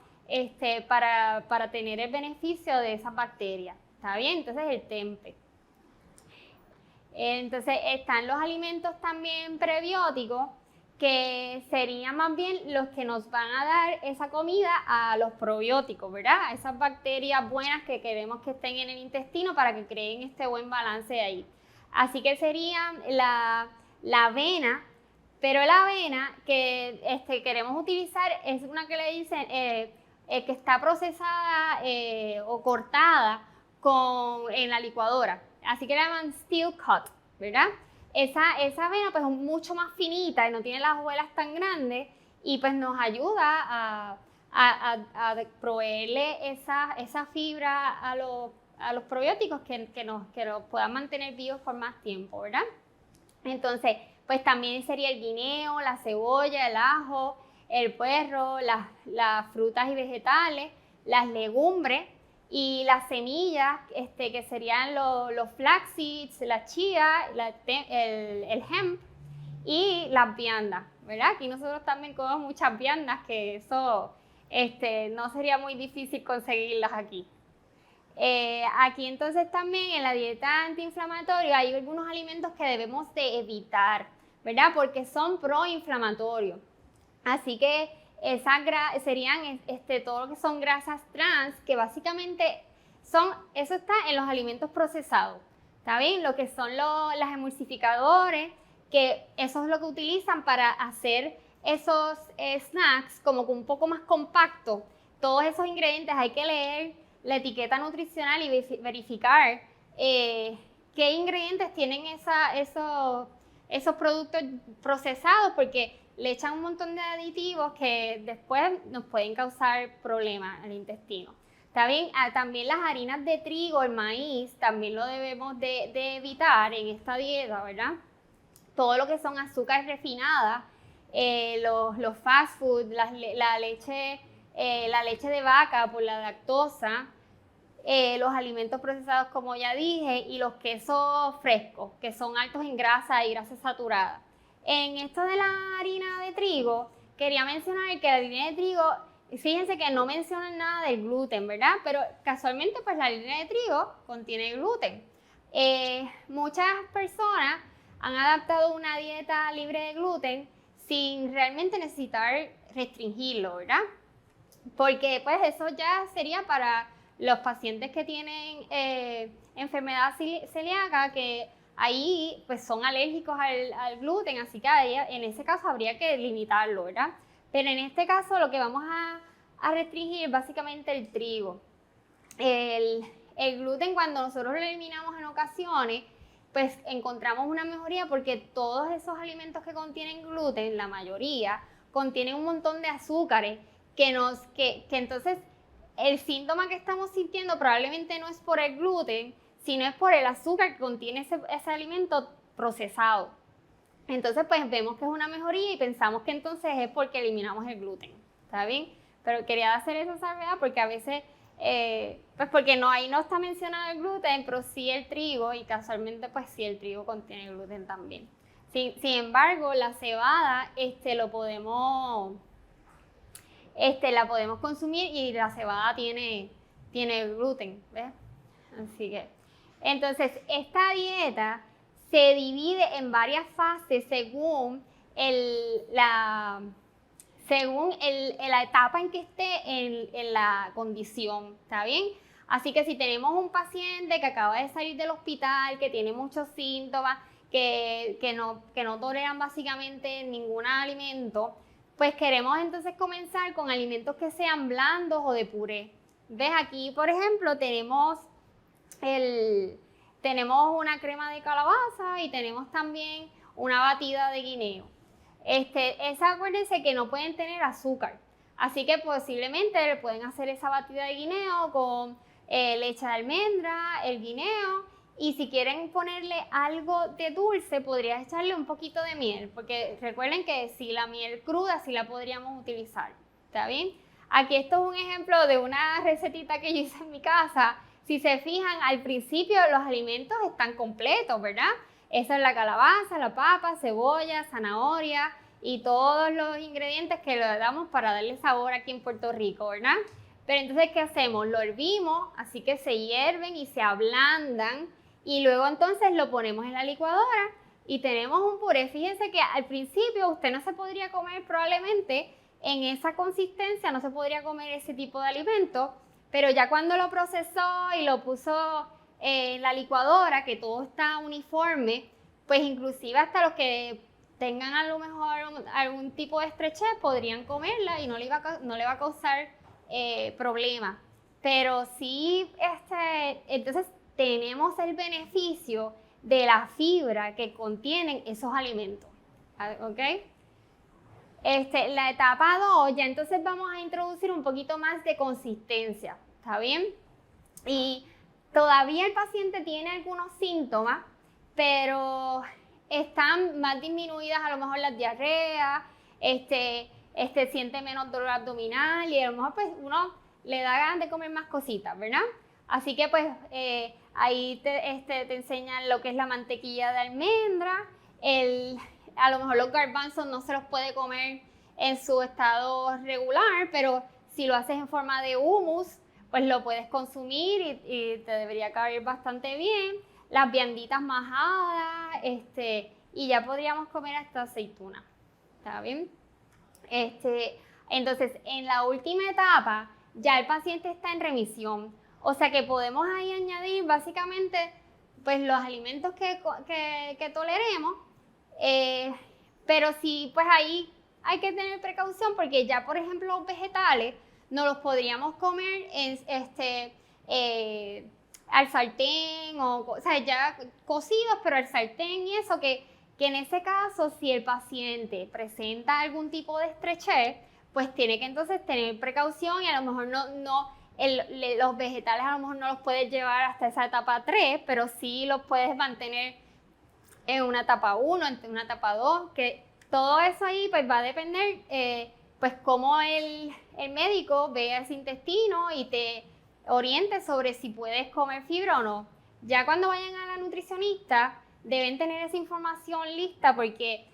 para tener el beneficio de esas bacterias, ¿está bien? Entonces el tempe. Entonces están los alimentos también prebióticos, que serían más bien los que nos van a dar esa comida a los probióticos, ¿verdad? Esas bacterias buenas que queremos que estén en el intestino para que creen este buen balance ahí. Así que sería la avena, pero la avena que queremos utilizar es una que le dicen que está procesada o cortada en la licuadora. Así que la llaman steel cut, ¿verdad? Esa avena pues es mucho más finita y no tiene las hojuelas tan grandes y pues nos ayuda a proveerle esa fibra a los probióticos que nos puedan mantener vivos por más tiempo, ¿verdad? Entonces, pues también sería el guineo, la cebolla, el ajo, el puerro, las frutas y vegetales, las legumbres y las semillas, que serían los flax seeds, la chía, el hemp y las viandas, ¿verdad? Aquí nosotros también comemos muchas viandas, que eso no sería muy difícil conseguirlas aquí. Aquí entonces también en la dieta antiinflamatoria hay algunos alimentos que debemos de evitar, ¿verdad? Porque son proinflamatorios. Así que serían todo lo que son grasas trans, que básicamente eso está en los alimentos procesados, ¿está bien? Lo que son las emulsificadores, que eso es lo que utilizan para hacer esos snacks como que un poco más compactos, todos esos ingredientes hay que leer la etiqueta nutricional y verificar qué ingredientes tienen esos productos procesados, porque le echan un montón de aditivos que después nos pueden causar problemas al intestino. ¿Está bien? También las harinas de trigo, el maíz, también lo debemos de evitar en esta dieta, ¿verdad? Todo lo que son azúcares refinadas, los fast food, la leche de vaca por la lactosa, los alimentos procesados, como ya dije, y los quesos frescos, que son altos en grasa y grasa saturada. En esto de la harina de trigo, quería mencionar que la harina de trigo, fíjense que no mencionan nada del gluten, ¿verdad? Pero casualmente, pues la harina de trigo contiene gluten. Muchas personas han adaptado una dieta libre de gluten sin realmente necesitar restringirlo, ¿verdad? Porque pues eso ya sería para los pacientes que tienen enfermedad celíaca, que ahí pues son alérgicos al gluten, así que en ese caso habría que limitarlo, ¿verdad? Pero en este caso lo que vamos a restringir es básicamente el trigo. El gluten, cuando nosotros lo eliminamos en ocasiones, pues encontramos una mejoría, porque todos esos alimentos que contienen gluten, la mayoría, contienen un montón de azúcares que entonces el síntoma que estamos sintiendo probablemente no es por el gluten, sino es por el azúcar que contiene ese alimento procesado. Entonces pues vemos que es una mejoría y pensamos que entonces es porque eliminamos el gluten, ¿está bien? Pero quería hacer esa salvedad porque a veces, pues porque ahí no está mencionado el gluten, pero sí el trigo, y casualmente pues sí el trigo contiene gluten también. Sin embargo, la cebada la podemos consumir, y la cebada tiene gluten, ¿ves? Así que, entonces, esta dieta se divide en varias fases según la etapa en que esté en la condición, ¿está bien? Así que si tenemos un paciente que acaba de salir del hospital, que tiene muchos síntomas, que no toleran básicamente ningún alimento, pues queremos entonces comenzar con alimentos que sean blandos o de puré. ¿Ves? Aquí, por ejemplo, tenemos una crema de calabaza y tenemos también una batida de guineo. Acuérdense que no pueden tener azúcar, así que posiblemente le pueden hacer esa batida de guineo con leche de almendra, el guineo, y si quieren ponerle algo de dulce, podrías echarle un poquito de miel, porque recuerden que si la miel cruda sí la podríamos utilizar, ¿está bien? Aquí esto es un ejemplo de una recetita que yo hice en mi casa. Si se fijan, al principio los alimentos están completos, ¿verdad? Esa es la calabaza, la papa, cebolla, zanahoria y todos los ingredientes que le damos para darle sabor aquí en Puerto Rico, ¿verdad? Pero entonces, ¿qué hacemos? Lo hervimos, así que se hierven y se ablandan, y luego entonces lo ponemos en la licuadora y tenemos un puré. Fíjense que al principio usted no se podría comer probablemente en esa consistencia, no se podría comer ese tipo de alimento, pero ya cuando lo procesó y lo puso en la licuadora, que todo está uniforme, pues inclusive hasta los que tengan a lo mejor algún tipo de estrechez podrían comerla y no le va a causar problemas. Pero sí, entonces tenemos el beneficio de la fibra que contienen esos alimentos, ¿ok? La etapa 2, ya entonces vamos a introducir un poquito más de consistencia, ¿está bien? Y todavía el paciente tiene algunos síntomas, pero están más disminuidas a lo mejor las diarreas, siente menos dolor abdominal, y a lo mejor pues uno le da ganas de comer más cositas, ¿verdad? Así que pues ahí te enseñan lo que es la mantequilla de almendra. A lo mejor los garbanzos no se los puede comer en su estado regular, pero si lo haces en forma de hummus, pues lo puedes consumir y te debería caer bastante bien. Las vianditas majadas, y ya podríamos comer hasta aceituna, ¿está bien? Entonces, en la última etapa, ya el paciente está en remisión, o sea que podemos ahí añadir básicamente pues los alimentos que toleremos, pero si pues ahí hay que tener precaución porque ya, por ejemplo, los vegetales no los podríamos comer al sartén o sea, ya cocidos, pero al sartén y eso, que en ese caso, si el paciente presenta algún tipo de estrechez, pues tiene que entonces tener precaución y a lo mejor los vegetales a lo mejor no los puedes llevar hasta esa etapa 3, pero sí los puedes mantener en una etapa 1, en una etapa 2, que todo eso ahí pues va a depender pues cómo el médico vea ese intestino y te oriente sobre si puedes comer fibra o no. Ya cuando vayan a la nutricionista deben tener esa información lista porque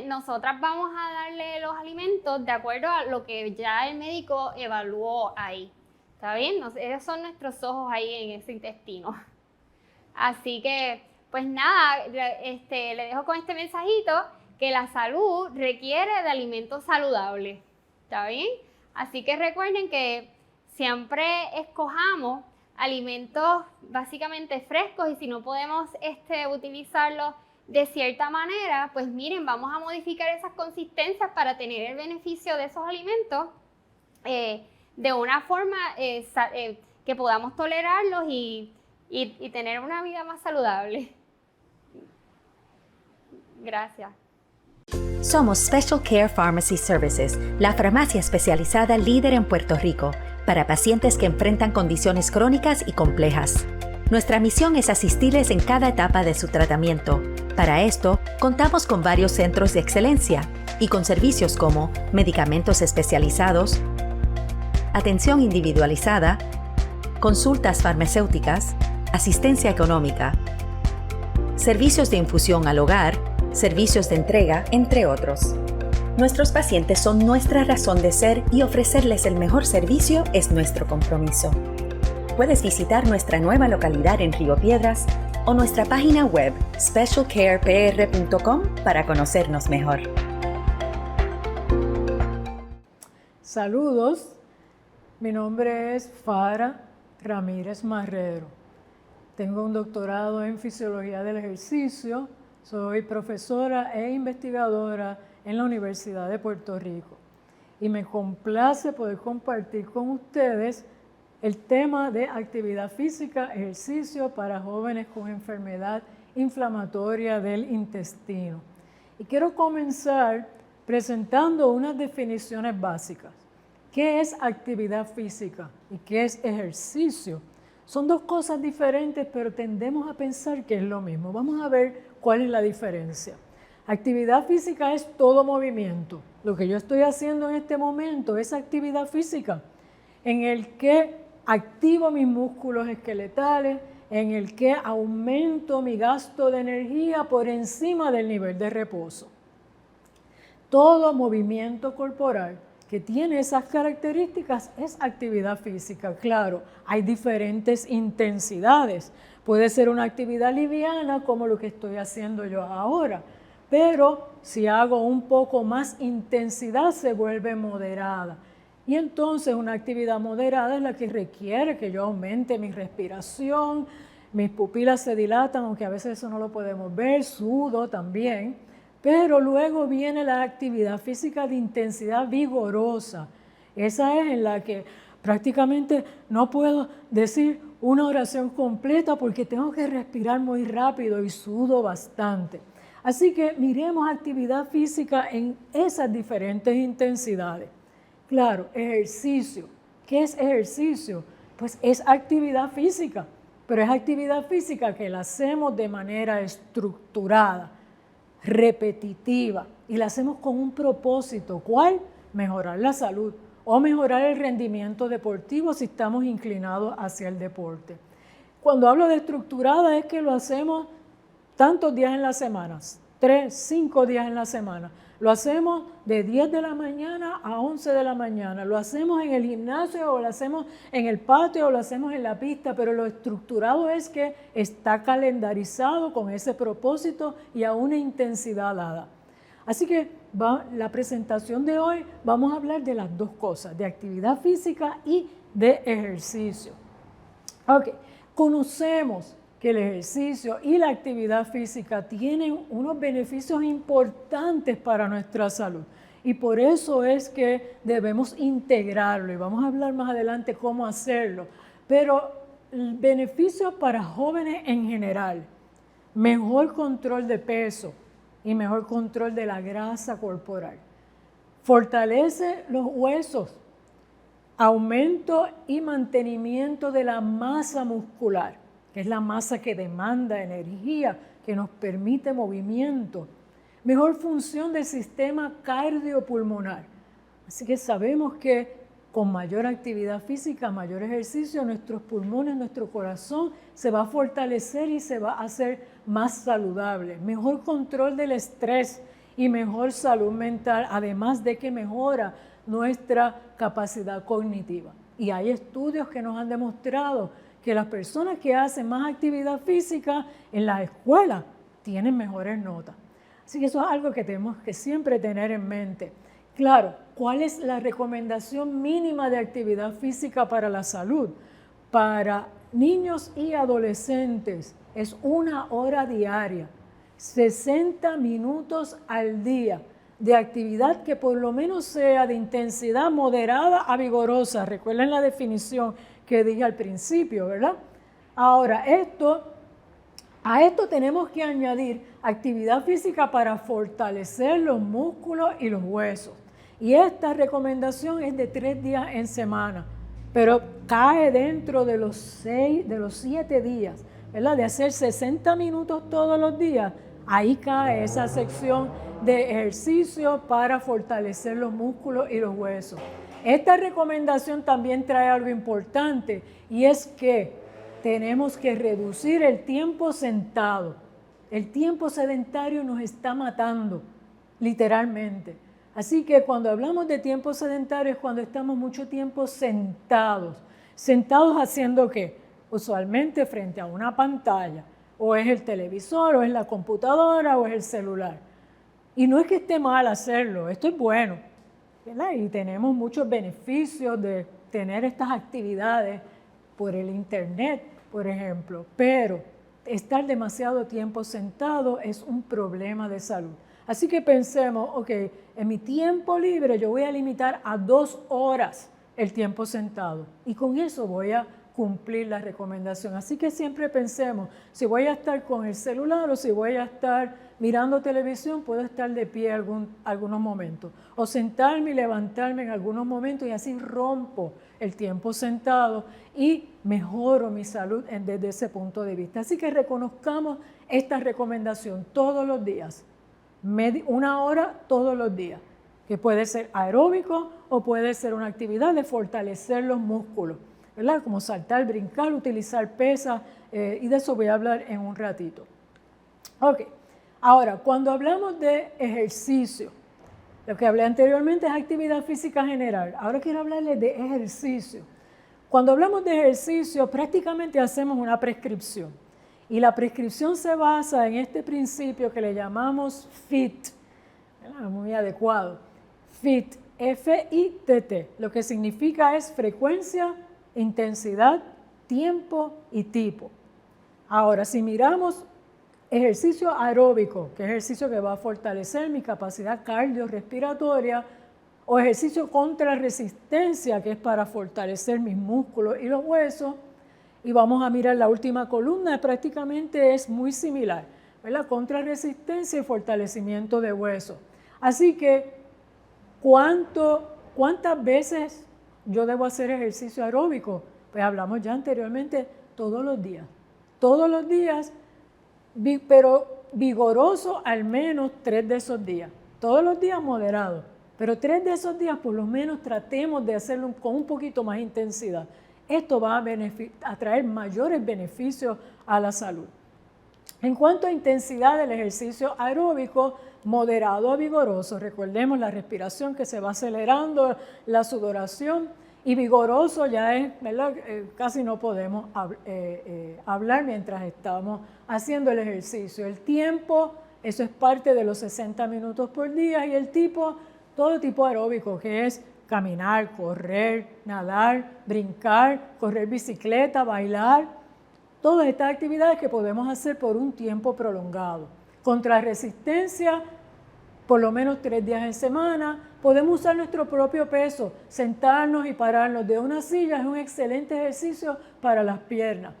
nosotras vamos a darle los alimentos de acuerdo a lo que ya el médico evaluó ahí. ¿Está bien? Esos son nuestros ojos ahí en ese intestino. Así que, pues nada, le dejo con este mensajito que la salud requiere de alimentos saludables. ¿Está bien? Así que recuerden que siempre escojamos alimentos básicamente frescos y si no podemos utilizarlos de cierta manera, pues miren, vamos a modificar esas consistencias para tener el beneficio de esos alimentos de una forma que podamos tolerarlos y tener una vida más saludable. Gracias. Somos Special Care Pharmacy Services, la farmacia especializada líder en Puerto Rico para pacientes que enfrentan condiciones crónicas y complejas. Nuestra misión es asistirles en cada etapa de su tratamiento. Para esto, contamos con varios centros de excelencia y con servicios como medicamentos especializados, atención individualizada, consultas farmacéuticas, asistencia económica, servicios de infusión al hogar, servicios de entrega, entre otros. Nuestros pacientes son nuestra razón de ser y ofrecerles el mejor servicio es nuestro compromiso. Puedes visitar nuestra nueva localidad en Río Piedras o nuestra página web specialcarepr.com para conocernos mejor. Saludos, mi nombre es Fara Ramírez Marrero. Tengo un doctorado en Fisiología del Ejercicio, soy profesora e investigadora en la Universidad de Puerto Rico y me complace poder compartir con ustedes el tema de actividad física, ejercicio para jóvenes con enfermedad inflamatoria del intestino. Y quiero comenzar presentando unas definiciones básicas. ¿Qué es actividad física y qué es ejercicio? Son dos cosas diferentes, pero tendemos a pensar que es lo mismo. Vamos a ver cuál es la diferencia. Actividad física es todo movimiento. Lo que yo estoy haciendo en este momento es actividad física, en el que activo mis músculos esqueletales, en el que aumento mi gasto de energía por encima del nivel de reposo. Todo movimiento corporal que tiene esas características es actividad física. Claro, hay diferentes intensidades. Puede ser una actividad liviana como lo que estoy haciendo yo ahora, pero si hago un poco más intensidad se vuelve moderada. Y entonces una actividad moderada es la que requiere que yo aumente mi respiración, mis pupilas se dilatan, aunque a veces eso no lo podemos ver, sudo también. Pero luego viene la actividad física de intensidad vigorosa. Esa es en la que prácticamente no puedo decir una oración completa porque tengo que respirar muy rápido y sudo bastante. Así que miremos actividad física en esas diferentes intensidades. Claro, ejercicio. ¿Qué es ejercicio? Pues es actividad física, pero es actividad física que la hacemos de manera estructurada, repetitiva, y la hacemos con un propósito. ¿Cuál? Mejorar la salud o mejorar el rendimiento deportivo si estamos inclinados hacia el deporte. Cuando hablo de estructurada es que lo hacemos tantos días en la semana, 3, 5 días en la semana. Lo hacemos de 10 de la mañana a 11 de la mañana. Lo hacemos en el gimnasio o lo hacemos en el patio o lo hacemos en la pista, pero lo estructurado es que está calendarizado con ese propósito y a una intensidad dada. Así que la presentación de hoy vamos a hablar de las dos cosas, de actividad física y de ejercicio. Ok, conocemos que el ejercicio y la actividad física tienen unos beneficios importantes para nuestra salud. Y por eso es que debemos integrarlo y vamos a hablar más adelante cómo hacerlo. Pero el beneficio para jóvenes en general, mejor control de peso y mejor control de la grasa corporal. Fortalece los huesos, aumento y mantenimiento de la masa muscular, que es la masa que demanda energía, que nos permite movimiento. Mejor función del sistema cardiopulmonar. Así que sabemos que con mayor actividad física, mayor ejercicio, nuestros pulmones, nuestro corazón se va a fortalecer y se va a hacer más saludable. Mejor control del estrés y mejor salud mental, además de que mejora nuestra capacidad cognitiva. Y hay estudios que nos han demostrado que las personas que hacen más actividad física en la escuela tienen mejores notas. Así que eso es algo que tenemos que siempre tener en mente. Claro, ¿cuál es la recomendación mínima de actividad física para la salud? Para niños y adolescentes es 1 hora diaria, 60 minutos al día de actividad que por lo menos sea de intensidad moderada a vigorosa. Recuerden la definición que dije al principio, ¿verdad? Ahora, a esto tenemos que añadir actividad física para fortalecer los músculos y los huesos. Y esta recomendación es de 3 días en semana, pero cae dentro de los 7 días, ¿verdad? De hacer 60 minutos todos los días, ahí cae esa sección de ejercicio para fortalecer los músculos y los huesos. Esta recomendación también trae algo importante y es que tenemos que reducir el tiempo sentado. El tiempo sedentario nos está matando, literalmente. Así que cuando hablamos de tiempo sedentario es cuando estamos mucho tiempo sentados. ¿Sentados haciendo qué? Usualmente frente a una pantalla, o es el televisor, o es la computadora, o es el celular. Y no es que esté mal hacerlo, esto es bueno, ¿verdad? Y tenemos muchos beneficios de tener estas actividades por el internet, por ejemplo, pero estar demasiado tiempo sentado es un problema de salud. Así que pensemos, ok, en mi tiempo libre yo voy a limitar a 2 horas el tiempo sentado y con eso voy a cumplir la recomendación. Así que siempre pensemos, si voy a estar con el celular o si voy a estar mirando televisión, puedo estar de pie algunos momentos o sentarme y levantarme en algunos momentos y así rompo el tiempo sentado y mejoro mi salud desde ese punto de vista. Así que reconozcamos esta recomendación todos los días, 1 hora todos los días, que puede ser aeróbico o puede ser una actividad de fortalecer los músculos, ¿verdad? Como saltar, brincar, utilizar pesas, y de eso voy a hablar en un ratito. Ok, ahora, cuando hablamos de ejercicio, lo que hablé anteriormente es actividad física general. Ahora quiero hablarles de ejercicio. Cuando hablamos de ejercicio, prácticamente hacemos una prescripción. Y la prescripción se basa en este principio que le llamamos FIT, ¿verdad? Muy adecuado. FIT, F-I-T-T. Lo que significa es frecuencia, intensidad, tiempo y tipo. Ahora, si miramos ejercicio aeróbico, que es ejercicio que va a fortalecer mi capacidad cardiorrespiratoria, o ejercicio contra resistencia, que es para fortalecer mis músculos y los huesos, y vamos a mirar la última columna, prácticamente es muy similar, ¿verdad? Contra resistencia y fortalecimiento de huesos. Así que, ¿cuántas veces yo debo hacer ejercicio aeróbico? Pues hablamos ya anteriormente, todos los días. Todos los días, pero vigoroso al menos 3 de esos días. Todos los días moderado, pero 3 de esos días por lo menos tratemos de hacerlo con un poquito más intensidad. Esto va a traer mayores beneficios a la salud. En cuanto a intensidad del ejercicio aeróbico, moderado a vigoroso, recordemos la respiración que se va acelerando, la sudoración, y vigoroso ya es, ¿verdad? Casi no podemos hablar mientras estamos haciendo el ejercicio. El tiempo, eso es parte de los 60 minutos por día, y el tipo, todo tipo aeróbico, que es caminar, correr, nadar, brincar, correr bicicleta, bailar, todas estas actividades que podemos hacer por un tiempo prolongado. Contra resistencia, por lo menos 3 días en semana, Podemos usar nuestro propio peso, sentarnos y pararnos de una silla es un excelente ejercicio para las piernas.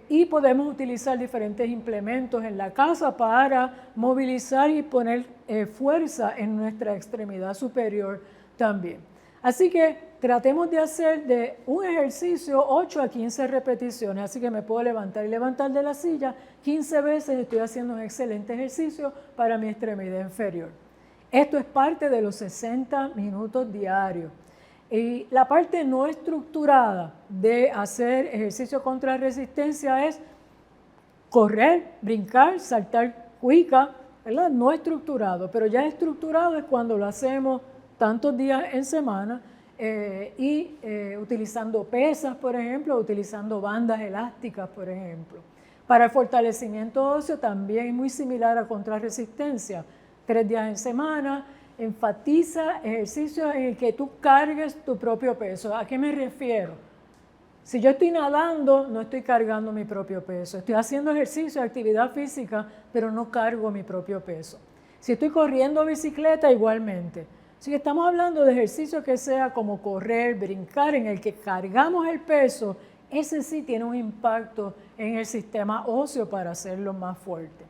Y podemos utilizar diferentes implementos en la casa para movilizar y poner fuerza en nuestra extremidad superior también. Así que tratemos de hacer de un ejercicio 8 a 15 repeticiones, así que me puedo levantar y levantar de la silla 15 veces, estoy haciendo un excelente ejercicio para mi extremidad inferior. Esto es parte de los 60 minutos diarios. Y la parte no estructurada de hacer ejercicio contra resistencia es correr, brincar, saltar cuica, ¿verdad? No estructurado, pero ya estructurado es cuando lo hacemos tantos días en semana utilizando pesas, por ejemplo, utilizando bandas elásticas, por ejemplo. Para el fortalecimiento óseo también es muy similar a contrarresistencia. 3 días en semana, enfatiza ejercicios en el que tú cargues tu propio peso. ¿A qué me refiero? Si yo estoy nadando, no estoy cargando mi propio peso. Estoy haciendo ejercicio, actividad física, pero no cargo mi propio peso. Si estoy corriendo bicicleta, igualmente. Así que estamos hablando de ejercicio que sea como correr, brincar, en el que cargamos el peso. Ese sí tiene un impacto en el sistema óseo para hacerlo más fuerte.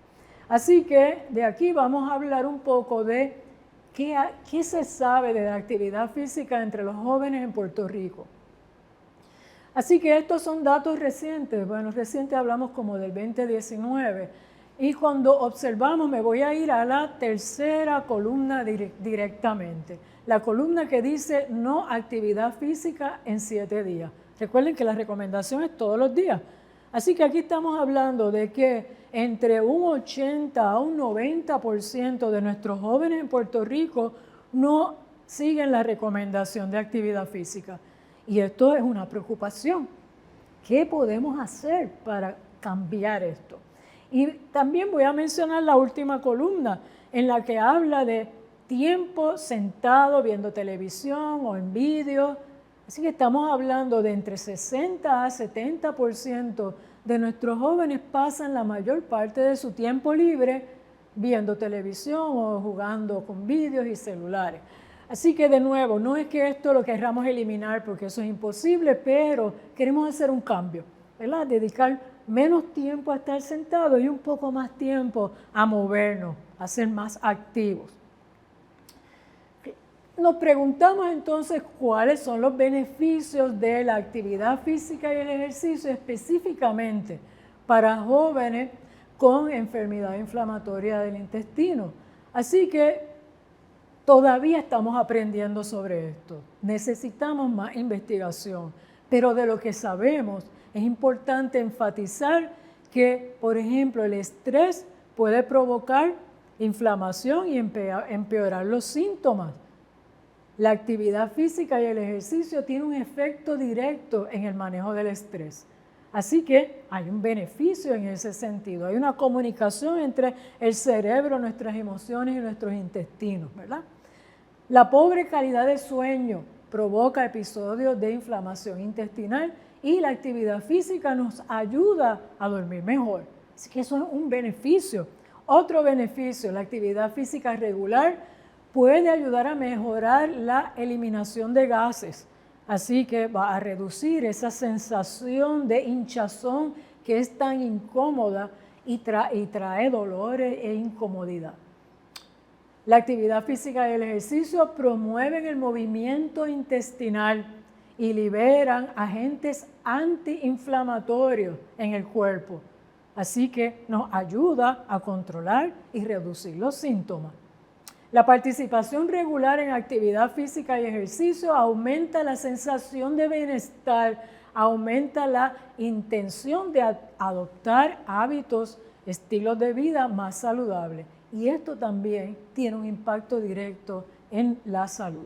Así que de aquí vamos a hablar un poco de qué se sabe de la actividad física entre los jóvenes en Puerto Rico. Así que estos son datos recientes. Bueno, reciente hablamos como del 2019. Y cuando observamos, me voy a ir a la tercera columna directamente. La columna que dice no actividad física en 7 días. Recuerden que la recomendación es todos los días. Así que aquí estamos hablando de que entre un 80 a un 90% de nuestros jóvenes en Puerto Rico no siguen la recomendación de actividad física. Y esto es una preocupación. ¿Qué podemos hacer para cambiar esto? Y también voy a mencionar la última columna en la que habla de tiempo sentado viendo televisión o en vídeo. Así que estamos hablando de entre 60 a 70% de nuestros jóvenes pasan la mayor parte de su tiempo libre viendo televisión o jugando con vídeos y celulares. Así que de nuevo, no es que esto lo querramos eliminar porque eso es imposible, pero queremos hacer un cambio, ¿verdad? Dedicar menos tiempo a estar sentado y un poco más tiempo a movernos, a ser más activos. Nos preguntamos entonces cuáles son los beneficios de la actividad física y el ejercicio específicamente para jóvenes con enfermedad inflamatoria del intestino. Así que todavía estamos aprendiendo sobre esto. Necesitamos más investigación, pero de lo que sabemos es importante enfatizar que, por ejemplo, el estrés puede provocar inflamación y empeorar los síntomas. La actividad física y el ejercicio tienen un efecto directo en el manejo del estrés. Así que hay un beneficio en ese sentido. Hay una comunicación entre el cerebro, nuestras emociones y nuestros intestinos, ¿verdad? La pobre calidad de sueño provoca episodios de inflamación intestinal y la actividad física nos ayuda a dormir mejor. Así que eso es un beneficio. Otro beneficio, la actividad física regular puede ayudar a mejorar la eliminación de gases. Así que va a reducir esa sensación de hinchazón que es tan incómoda y trae dolores e incomodidad. La actividad física y el ejercicio promueven el movimiento intestinal y liberan agentes antiinflamatorios en el cuerpo. Así que nos ayuda a controlar y reducir los síntomas. La participación regular en actividad física y ejercicio aumenta la sensación de bienestar, aumenta la intención de adoptar hábitos, estilos de vida más saludables. Y esto también tiene un impacto directo en la salud.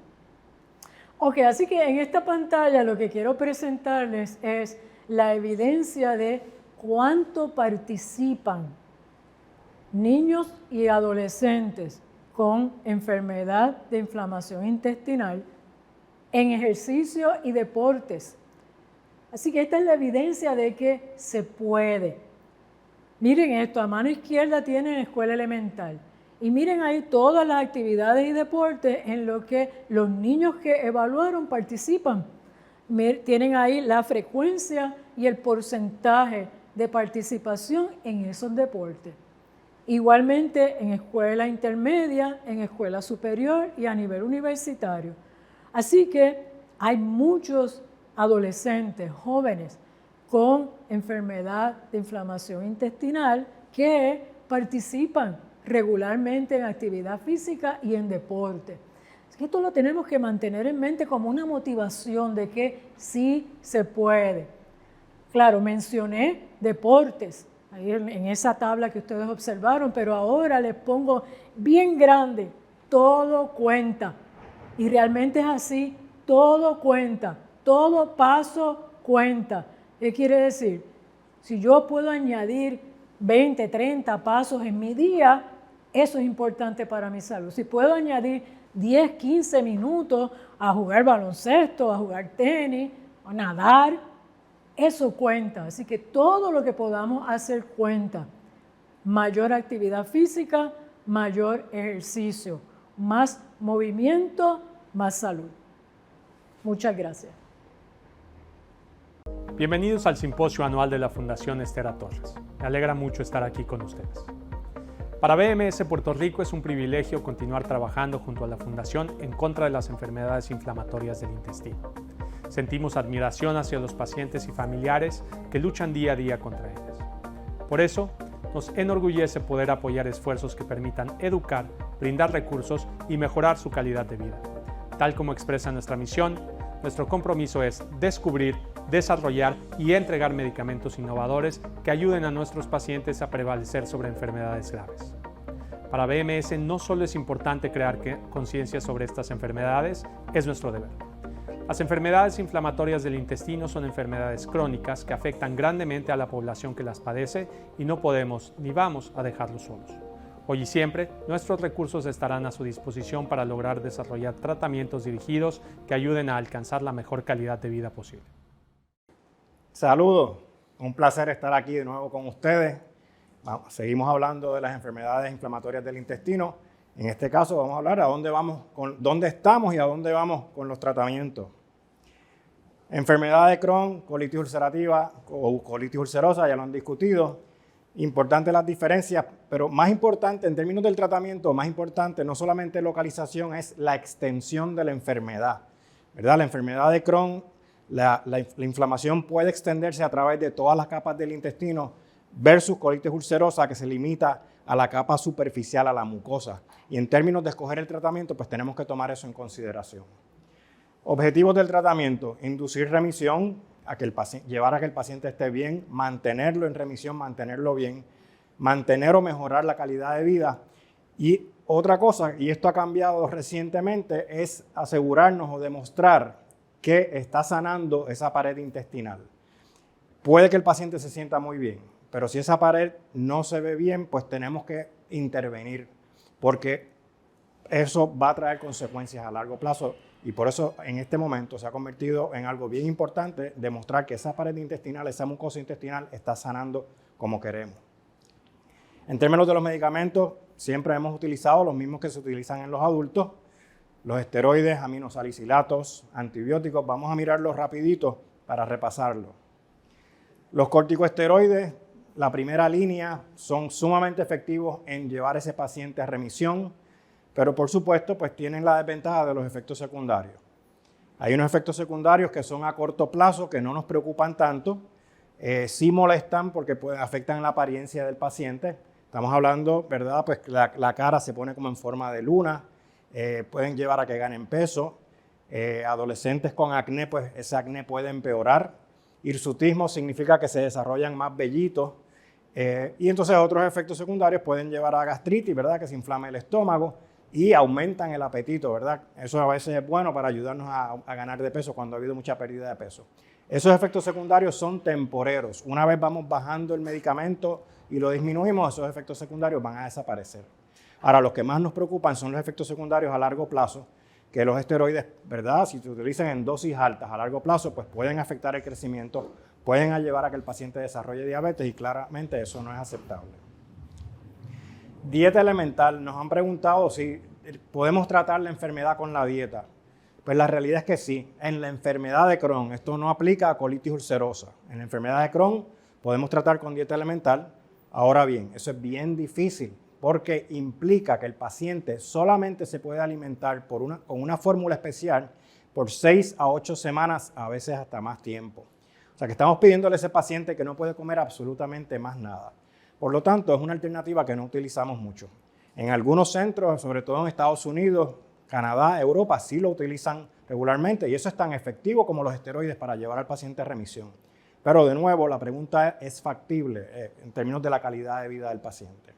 Ok, así que en esta pantalla lo que quiero presentarles es la evidencia de cuánto participan niños y adolescentes con enfermedad de inflamación intestinal en ejercicio y deportes. Así que esta es la evidencia de que se puede. Miren esto, a mano izquierda tienen escuela elemental Y miren ahí todas las actividades y deportes en los que los niños que evaluaron participan. Tienen ahí la frecuencia y el porcentaje de participación en esos deportes. Igualmente en escuela intermedia, en escuela superior y a nivel universitario. Así que hay muchos adolescentes, jóvenes, con enfermedad de inflamación intestinal que participan regularmente en actividad física y en deporte. Esto lo tenemos que mantener en mente como una motivación de que sí se puede. Claro, mencioné deportes ahí en esa tabla que ustedes observaron, pero ahora les pongo bien grande, todo cuenta. Y realmente es así, todo cuenta, todo paso cuenta. ¿Qué quiere decir? Si yo puedo añadir 20, 30 pasos en mi día, eso es importante para mi salud. Si puedo añadir 10, 15 minutos a jugar baloncesto, a jugar tenis, a nadar, eso cuenta. Así que todo lo que podamos hacer cuenta. Mayor actividad física, mayor ejercicio, más movimiento, más salud. Muchas gracias. Bienvenidos al simposio anual de la Fundación Esther A. Torres. Me alegra mucho estar aquí con ustedes. Para BMS Puerto Rico es un privilegio continuar trabajando junto a la Fundación en contra de las enfermedades inflamatorias del intestino. Sentimos admiración hacia los pacientes y familiares que luchan día a día contra ellas. Por eso, nos enorgullece poder apoyar esfuerzos que permitan educar, brindar recursos y mejorar su calidad de vida. Tal como expresa nuestra misión, nuestro compromiso es descubrir, desarrollar y entregar medicamentos innovadores que ayuden a nuestros pacientes a prevalecer sobre enfermedades graves. Para BMS no solo es importante crear conciencia sobre estas enfermedades, es nuestro deber. Las enfermedades inflamatorias del intestino son enfermedades crónicas que afectan grandemente a la población que las padece y no podemos ni vamos a dejarlos solos. Hoy y siempre, nuestros recursos estarán a su disposición para lograr desarrollar tratamientos dirigidos que ayuden a alcanzar la mejor calidad de vida posible. Saludos, un placer estar aquí de nuevo con ustedes. Seguimos hablando de las enfermedades inflamatorias del intestino. En este caso vamos a hablar a dónde estamos y a dónde vamos con los tratamientos. Enfermedad de Crohn, colitis ulcerativa o colitis ulcerosa, ya lo han discutido. Importantes las diferencias, pero más importante en términos del tratamiento, más importante no solamente localización, es la extensión de la enfermedad, ¿verdad? La enfermedad de Crohn, la inflamación puede extenderse a través de todas las capas del intestino versus colitis ulcerosa que se limita a la capa superficial, a la mucosa. Y en términos de escoger el tratamiento, pues tenemos que tomar eso en consideración. Objetivos del tratamiento: inducir remisión, llevar a que el paciente esté bien, mantenerlo en remisión, mantenerlo bien, mantener o mejorar la calidad de vida. Y otra cosa, y esto ha cambiado recientemente, es asegurarnos o demostrar que está sanando esa pared intestinal. Puede que el paciente se sienta muy bien, pero si esa pared no se ve bien, pues tenemos que intervenir, porque eso va a traer consecuencias a largo plazo. Y por eso en este momento se ha convertido en algo bien importante demostrar que esa pared intestinal, esa mucosa intestinal está sanando como queremos. En términos de los medicamentos, siempre hemos utilizado los mismos que se utilizan en los adultos: los esteroides, aminosalicilatos, antibióticos. Vamos a mirarlos rapidito para repasarlo. Los corticosteroides, la primera línea, son sumamente efectivos en llevar a ese paciente a remisión, pero por supuesto pues tienen la desventaja de los efectos secundarios. Hay unos efectos secundarios que son a corto plazo, que no nos preocupan tanto, sí molestan porque afectan la apariencia del paciente. Estamos hablando, ¿verdad? Pues la cara se pone como en forma de luna, pueden llevar a que ganen peso. Adolescentes con acné, pues ese acné puede empeorar. Hirsutismo significa que se desarrollan más vellitos. Y entonces otros efectos secundarios pueden llevar a gastritis, ¿verdad? Que se inflama el estómago y aumentan el apetito, ¿verdad? Eso a veces es bueno para ayudarnos a ganar de peso cuando ha habido mucha pérdida de peso. Esos efectos secundarios son temporeros. Una vez vamos bajando el medicamento y lo disminuimos, esos efectos secundarios van a desaparecer. Ahora, los que más nos preocupan son los efectos secundarios a largo plazo, que los esteroides, ¿verdad? Si se utilizan en dosis altas a largo plazo, pues pueden afectar el crecimiento, pueden llevar a que el paciente desarrolle diabetes y claramente eso no es aceptable. Dieta elemental. Nos han preguntado si podemos tratar la enfermedad con la dieta. Pues la realidad es que sí. En la enfermedad de Crohn, esto no aplica a colitis ulcerosa. En la enfermedad de Crohn podemos tratar con dieta elemental. Ahora bien, eso es bien difícil porque implica que el paciente solamente se puede alimentar con una fórmula especial por 6 a 8 semanas, a veces hasta más tiempo. O sea que estamos pidiéndole a ese paciente que no puede comer absolutamente más nada. Por lo tanto, es una alternativa que no utilizamos mucho. En algunos centros, sobre todo en Estados Unidos, Canadá, Europa, sí lo utilizan regularmente y eso es tan efectivo como los esteroides para llevar al paciente a remisión. Pero de nuevo, la pregunta es factible en términos de la calidad de vida del paciente.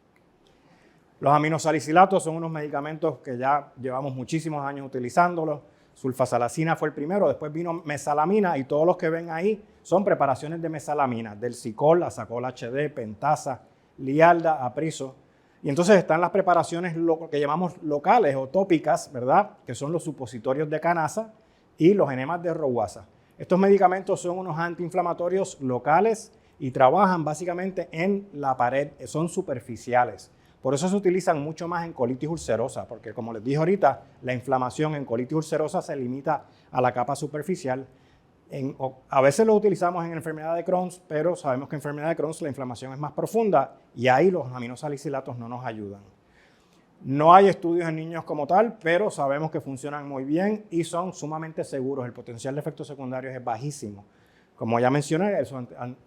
Los aminosalicilatos son unos medicamentos que ya llevamos muchísimos años utilizándolos. Sulfasalacina fue el primero, después vino mesalamina y todos los que ven ahí son preparaciones de mesalamina, del Cicol, Asacol HD, Pentasa, Lialda, Apriso. Y entonces están las preparaciones que llamamos locales o tópicas, ¿verdad? Que son los supositorios de canasa y los enemas de Roux. Estos medicamentos son unos antiinflamatorios locales y trabajan básicamente en la pared, son superficiales. Por eso se utilizan mucho más en colitis ulcerosa, porque como les dije ahorita, la inflamación en colitis ulcerosa se limita a la capa superficial. A veces lo utilizamos en enfermedad de Crohn, pero sabemos que en enfermedad de Crohn la inflamación es más profunda y ahí los aminosalicilatos no nos ayudan. No hay estudios en niños como tal, pero sabemos que funcionan muy bien y son sumamente seguros. El potencial de efectos secundarios es bajísimo. Como ya mencioné, el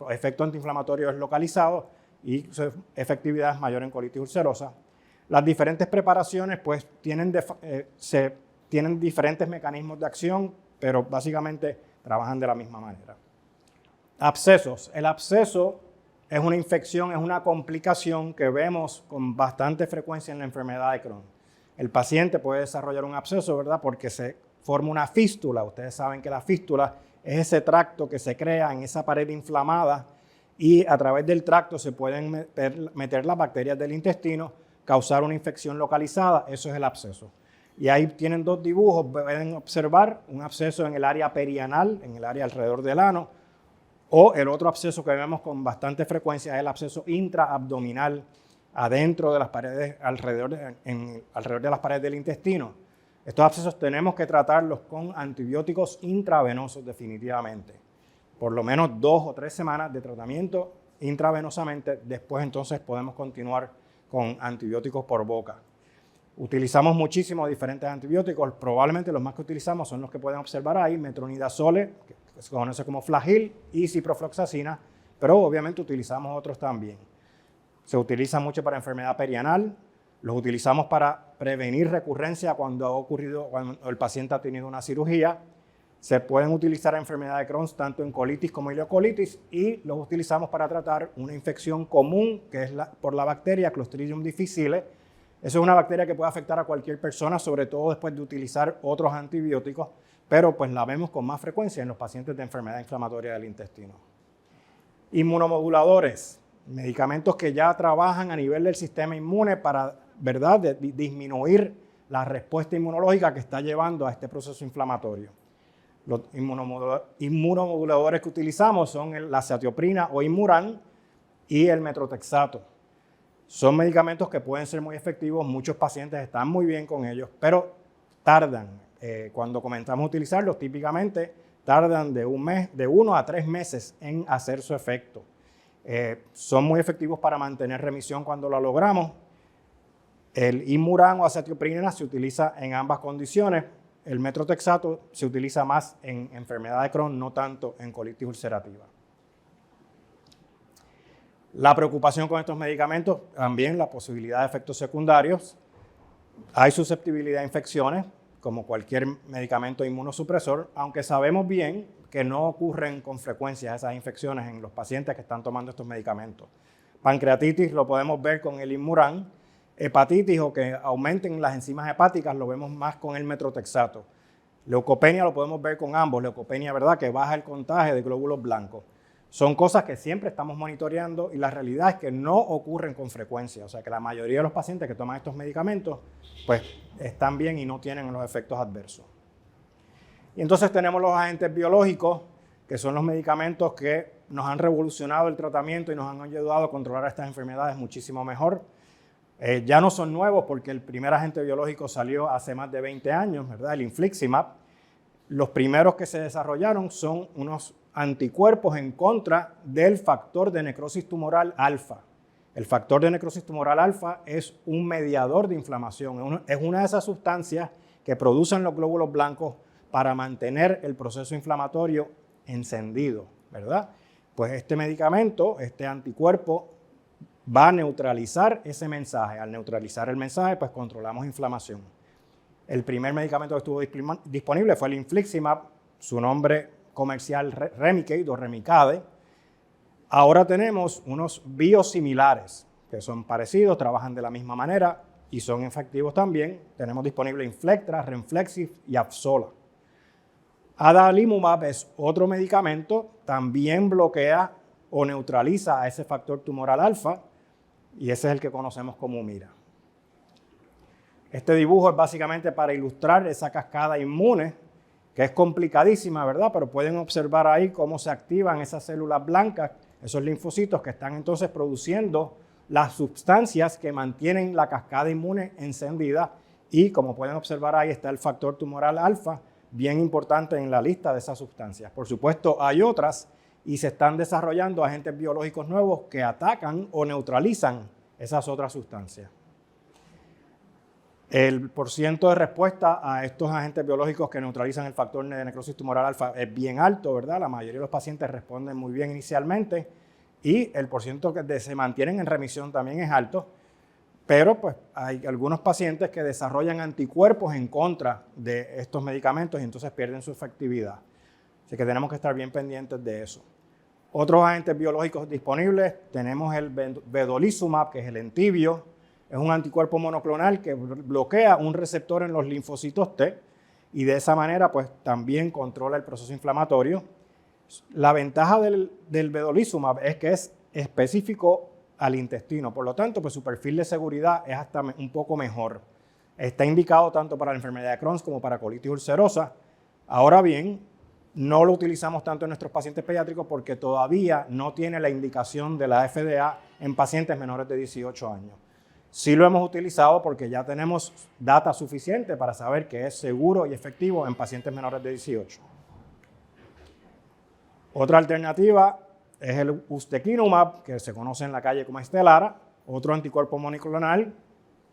efecto antiinflamatorio es localizado y su efectividad es mayor en colitis ulcerosa. Las diferentes preparaciones pues tienen diferentes mecanismos de acción, pero básicamente trabajan de la misma manera. Abscesos. El absceso es una infección, es una complicación que vemos con bastante frecuencia en la enfermedad de Crohn. El paciente puede desarrollar un absceso, ¿verdad? Porque se forma una fístula. Ustedes saben que la fístula es ese tracto que se crea en esa pared inflamada y a través del tracto se pueden meter las bacterias del intestino, causar una infección localizada. Eso es el absceso. Y ahí tienen dos dibujos, pueden observar un absceso en el área perianal, en el área alrededor del ano, o el otro absceso que vemos con bastante frecuencia es el absceso intraabdominal, adentro de las paredes, alrededor de las paredes del intestino. Estos abscesos tenemos que tratarlos con antibióticos intravenosos definitivamente. Por lo menos 2 o 3 semanas de tratamiento intravenosamente, después entonces podemos continuar con antibióticos por boca. Utilizamos muchísimos diferentes antibióticos, probablemente los más que utilizamos son los que pueden observar ahí, metronidazole, que se conoce como Flagyl, y ciprofloxacina, pero obviamente utilizamos otros también. Se utiliza mucho para enfermedad perianal, los utilizamos para prevenir recurrencia cuando el paciente ha tenido una cirugía. Se pueden utilizar en enfermedad de Crohn tanto en colitis como ileocolitis y los utilizamos para tratar una infección común que es por la bacteria Clostridium difficile. Eso es una bacteria que puede afectar a cualquier persona, sobre todo después de utilizar otros antibióticos, pero pues la vemos con más frecuencia en los pacientes de enfermedad inflamatoria del intestino. Inmunomoduladores, medicamentos que ya trabajan a nivel del sistema inmune para, ¿verdad?, disminuir la respuesta inmunológica que está llevando a este proceso inflamatorio. Los inmunomoduladores que utilizamos son la azatioprina o Imuran y el metrotexato. Son medicamentos que pueden ser muy efectivos, muchos pacientes están muy bien con ellos, pero tardan. Cuando comenzamos a utilizarlos, típicamente tardan de 1 a 3 meses en hacer su efecto. Son muy efectivos para mantener remisión cuando lo logramos. El Imuran o azatioprina se utiliza en ambas condiciones. El metrotexato se utiliza más en enfermedad de Crohn, no tanto en colitis ulcerativa. La preocupación con estos medicamentos, también la posibilidad de efectos secundarios. Hay susceptibilidad a infecciones, como cualquier medicamento inmunosupresor, aunque sabemos bien que no ocurren con frecuencia esas infecciones en los pacientes que están tomando estos medicamentos. Pancreatitis lo podemos ver con el Imuran. Hepatitis o que aumenten las enzimas hepáticas lo vemos más con el metrotexato. Leucopenia lo podemos ver con ambos. Leucopenia, ¿verdad?, que baja el contagio de glóbulos blancos. Son cosas que siempre estamos monitoreando y la realidad es que no ocurren con frecuencia. O sea que la mayoría de los pacientes que toman estos medicamentos pues están bien y no tienen los efectos adversos. Y entonces tenemos los agentes biológicos, que son los medicamentos que nos han revolucionado el tratamiento y nos han ayudado a controlar estas enfermedades muchísimo mejor. Ya no son nuevos porque el primer agente biológico salió hace más de 20 años, ¿verdad? El infliximab. Los primeros que se desarrollaron son unos anticuerpos en contra del factor de necrosis tumoral alfa. El factor de necrosis tumoral alfa es un mediador de inflamación, es una de esas sustancias que producen los glóbulos blancos para mantener el proceso inflamatorio encendido, ¿verdad? Pues este medicamento, este anticuerpo, va a neutralizar ese mensaje. Al neutralizar el mensaje, pues controlamos inflamación. El primer medicamento que estuvo disponible fue el infliximab, su nombre comercial Remicade o Remicade. Ahora tenemos unos biosimilares que son parecidos, trabajan de la misma manera y son efectivos también. Tenemos disponible Inflectra, Renflexis y Avsola. Adalimumab es otro medicamento, también bloquea o neutraliza a ese factor tumoral alfa y ese es el que conocemos como Humira. Este dibujo es básicamente para ilustrar esa cascada inmune, que es complicadísima, ¿verdad? Pero pueden observar ahí cómo se activan esas células blancas, esos linfocitos que están entonces produciendo las sustancias que mantienen la cascada inmune encendida y como pueden observar ahí está el factor tumoral alfa, bien importante en la lista de esas sustancias. Por supuesto, hay otras y se están desarrollando agentes biológicos nuevos que atacan o neutralizan esas otras sustancias. El porciento de respuesta a estos agentes biológicos que neutralizan el factor de necrosis tumoral alfa es bien alto, ¿verdad? La mayoría de los pacientes responden muy bien inicialmente y el porciento que se mantienen en remisión también es alto, pero pues hay algunos pacientes que desarrollan anticuerpos en contra de estos medicamentos y entonces pierden su efectividad. Así que tenemos que estar bien pendientes de eso. Otros agentes biológicos disponibles, tenemos el vedolizumab, que es el Entyvio. Es un anticuerpo monoclonal que bloquea un receptor en los linfocitos T y de esa manera pues también controla el proceso inflamatorio. La ventaja del vedolizumab es que es específico al intestino, por lo tanto pues su perfil de seguridad es hasta un poco mejor. Está indicado tanto para la enfermedad de Crohn como para colitis ulcerosa. Ahora bien, no lo utilizamos tanto en nuestros pacientes pediátricos porque todavía no tiene la indicación de la FDA en pacientes menores de 18 años. Sí lo hemos utilizado porque ya tenemos data suficiente para saber que es seguro y efectivo en pacientes menores de 18. Otra alternativa es el ustekinumab, que se conoce en la calle como Stelara, otro anticuerpo monoclonal,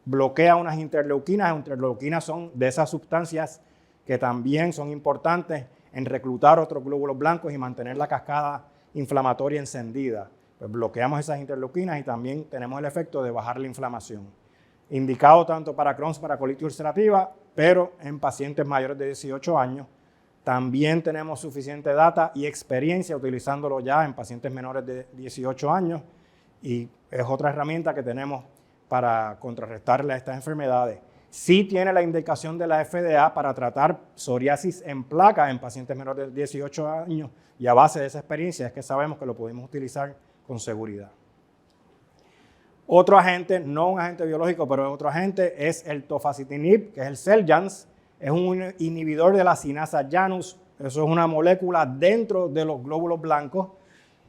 bloquea unas interleuquinas. Interleuquinas son de esas sustancias que también son importantes en reclutar otros glóbulos blancos y mantener la cascada inflamatoria encendida. Pues bloqueamos esas interleuquinas y también tenemos el efecto de bajar la inflamación. Indicado tanto para Crohn, para colitis ulcerativa, pero en pacientes mayores de 18 años. También tenemos suficiente data y experiencia utilizándolo ya en pacientes menores de 18 años y es otra herramienta que tenemos para contrarrestarle a estas enfermedades. Sí tiene la indicación de la FDA para tratar psoriasis en placa en pacientes menores de 18 años y a base de esa experiencia es que sabemos que lo pudimos utilizar con seguridad. Otro agente, no un agente biológico, pero otro agente es el tofacitinib, que es el Xeljanz. Es un inhibidor de la cinasa Janus. Eso es una molécula dentro de los glóbulos blancos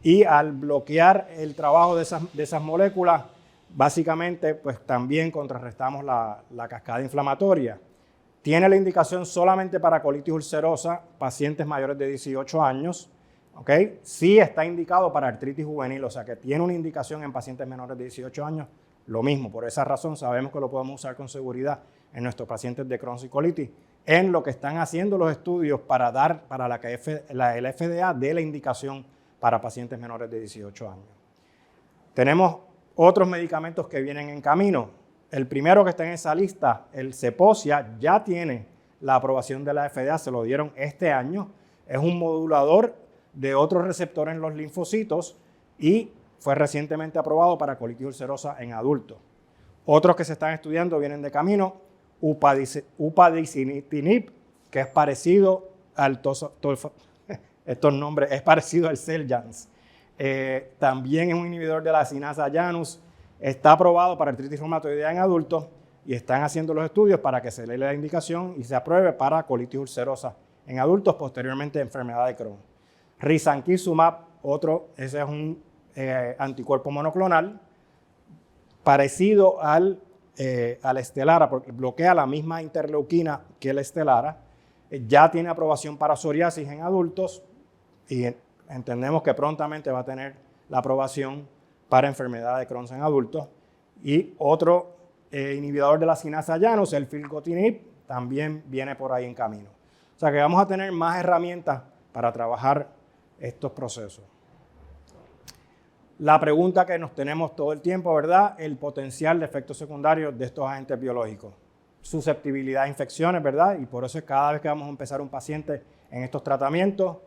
y al bloquear el trabajo de esas moléculas, básicamente pues también contrarrestamos la cascada inflamatoria. Tiene la indicación solamente para colitis ulcerosa, pacientes mayores de 18 años. ¿Okay? Sí está indicado para artritis juvenil, o sea que tiene una indicación en pacientes menores de 18 años. Lo mismo, por esa razón sabemos que lo podemos usar con seguridad en nuestros pacientes de Crohn y colitis, en lo que están haciendo los estudios para que el FDA dé la indicación para pacientes menores de 18 años. Tenemos otros medicamentos que vienen en camino. El primero que está en esa lista, el Zeposia, ya tiene la aprobación de la FDA, se lo dieron este año. Es un modulador de otro receptor en los linfocitos y fue recientemente aprobado para colitis ulcerosa en adultos. Otros que se están estudiando vienen de camino, upadacitinib, que es parecido al es parecido al Xeljanz. También es un inhibidor de la cinasa Janus, está aprobado para artritis reumatoidea en adultos y están haciendo los estudios para que se le dé la indicación y se apruebe para colitis ulcerosa en adultos, posteriormente enfermedad de Crohn. Risankizumab, ese es un anticuerpo monoclonal parecido al al Estelara, porque bloquea la misma interleuquina que el Estelara. Ya tiene aprobación para psoriasis en adultos y entendemos que prontamente va a tener la aprobación para enfermedad de Crohn en adultos. Y otro inhibidor de la cinasa Janus, el filgotinib, también viene por ahí en camino. O sea que vamos a tener más herramientas para trabajar estos procesos. La pregunta que nos tenemos todo el tiempo, ¿verdad? El potencial de efectos secundarios de estos agentes biológicos. Susceptibilidad a infecciones, ¿verdad? Y por eso es cada vez que vamos a empezar un paciente en estos tratamientos,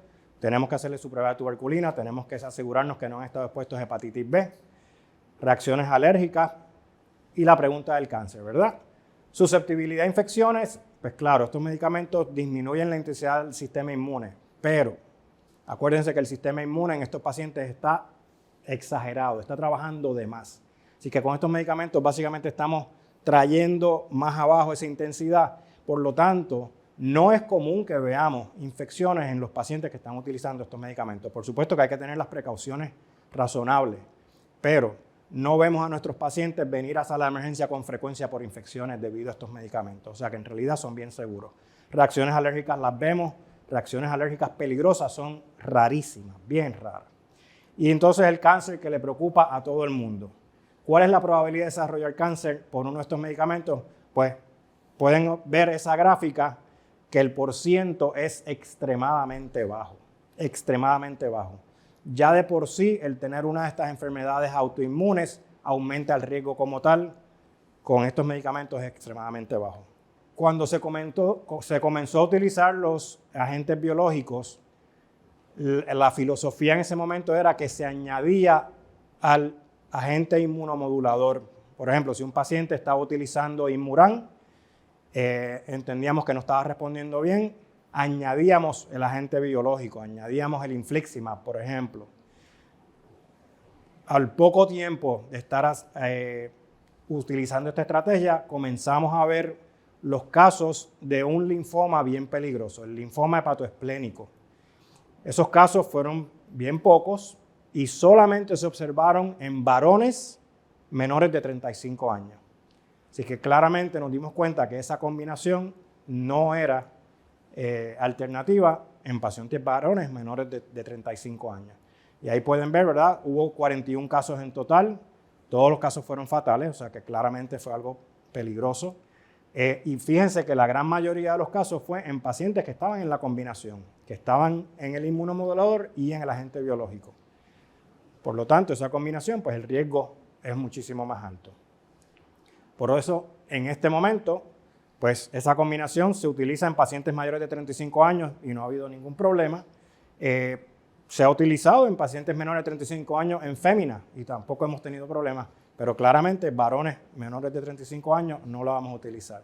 tenemos que hacerle su prueba de tuberculina, tenemos que asegurarnos que no han estado expuestos a hepatitis B, reacciones alérgicas y la pregunta del cáncer, ¿verdad? Susceptibilidad a infecciones, pues claro, estos medicamentos disminuyen la intensidad del sistema inmune, pero acuérdense que el sistema inmune en estos pacientes está exagerado, está trabajando de más. Así que con estos medicamentos básicamente estamos trayendo más abajo esa intensidad. Por lo tanto, no es común que veamos infecciones en los pacientes que están utilizando estos medicamentos. Por supuesto que hay que tener las precauciones razonables, pero no vemos a nuestros pacientes venir a sala de emergencia con frecuencia por infecciones debido a estos medicamentos. O sea que en realidad son bien seguros. Reacciones alérgicas las vemos, reacciones alérgicas peligrosas son rarísimas, bien raras. Y entonces el cáncer que le preocupa a todo el mundo. ¿Cuál es la probabilidad de desarrollar cáncer por uno de estos medicamentos? Pues pueden ver esa gráfica que el % es extremadamente bajo, extremadamente bajo. Ya de por sí el tener una de estas enfermedades autoinmunes aumenta el riesgo como tal, con estos medicamentos es extremadamente bajo. Cuando se comenzó a utilizar los agentes biológicos, la filosofía en ese momento era que se añadía al agente inmunomodulador. Por ejemplo, si un paciente estaba utilizando Inmuran, entendíamos que no estaba respondiendo bien, añadíamos el agente biológico, añadíamos el infliximab, por ejemplo. Al poco tiempo de estar utilizando esta estrategia, comenzamos a ver los casos de un linfoma bien peligroso, el linfoma hepatoesplénico. Esos casos fueron bien pocos y solamente se observaron en varones menores de 35 años. Así que claramente nos dimos cuenta que esa combinación no era alternativa en pacientes varones menores de 35 años. Y ahí pueden ver, ¿verdad? Hubo 41 casos en total, todos los casos fueron fatales, o sea que claramente fue algo peligroso. Y fíjense que la gran mayoría de los casos fue en pacientes que estaban en la combinación, que estaban en el inmunomodulador y en el agente biológico. Por lo tanto, esa combinación, pues el riesgo es muchísimo más alto. Por eso, en este momento, pues esa combinación se utiliza en pacientes mayores de 35 años y no ha habido ningún problema. Se ha utilizado en pacientes menores de 35 años en féminas y tampoco hemos tenido problemas, pero claramente varones menores de 35 años no lo vamos a utilizar.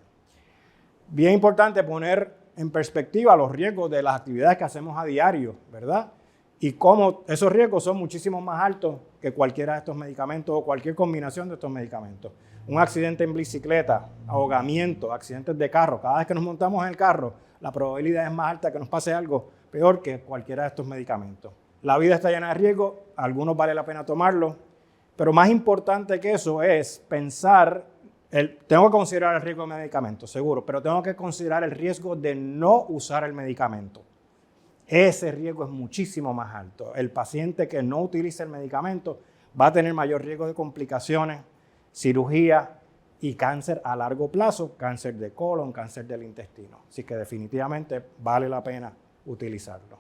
Bien importante poner en perspectiva los riesgos de las actividades que hacemos a diario, ¿verdad? Y cómo esos riesgos son muchísimo más altos que cualquiera de estos medicamentos o cualquier combinación de estos medicamentos. Un accidente en bicicleta, ahogamiento, accidentes de carro. Cada vez que nos montamos en el carro, la probabilidad es más alta que nos pase algo peor que cualquiera de estos medicamentos. La vida está llena de riesgos, algunos vale la pena tomarlos, pero más importante que eso es pensar, tengo que considerar el riesgo del medicamento, seguro, pero tengo que considerar el riesgo de no usar el medicamento. Ese riesgo es muchísimo más alto. El paciente que no utiliza el medicamento va a tener mayor riesgo de complicaciones, cirugía y cáncer a largo plazo, cáncer de colon, cáncer del intestino. Así que definitivamente vale la pena utilizarlo.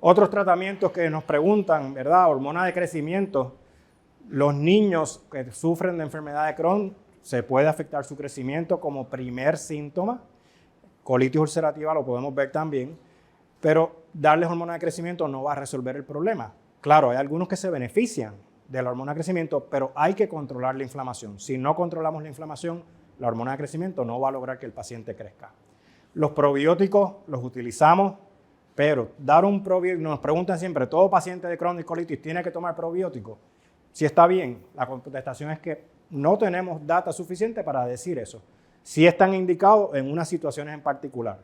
Otros tratamientos que nos preguntan, ¿verdad? Hormona de crecimiento. Los niños que sufren de enfermedad de Crohn, se puede afectar su crecimiento como primer síntoma. Colitis ulcerativa lo podemos ver también. Pero darles hormona de crecimiento no va a resolver el problema. Claro, hay algunos que se benefician de la hormona de crecimiento, pero hay que controlar la inflamación. Si no controlamos la inflamación, la hormona de crecimiento no va a lograr que el paciente crezca. Los probióticos los utilizamos, pero dar un probiótico, nos preguntan siempre, ¿todo paciente de Crohn y colitis tiene que tomar probiótico? Si está bien, la contestación es que no tenemos data suficiente para decir eso. Sí están indicados en unas situaciones en particular,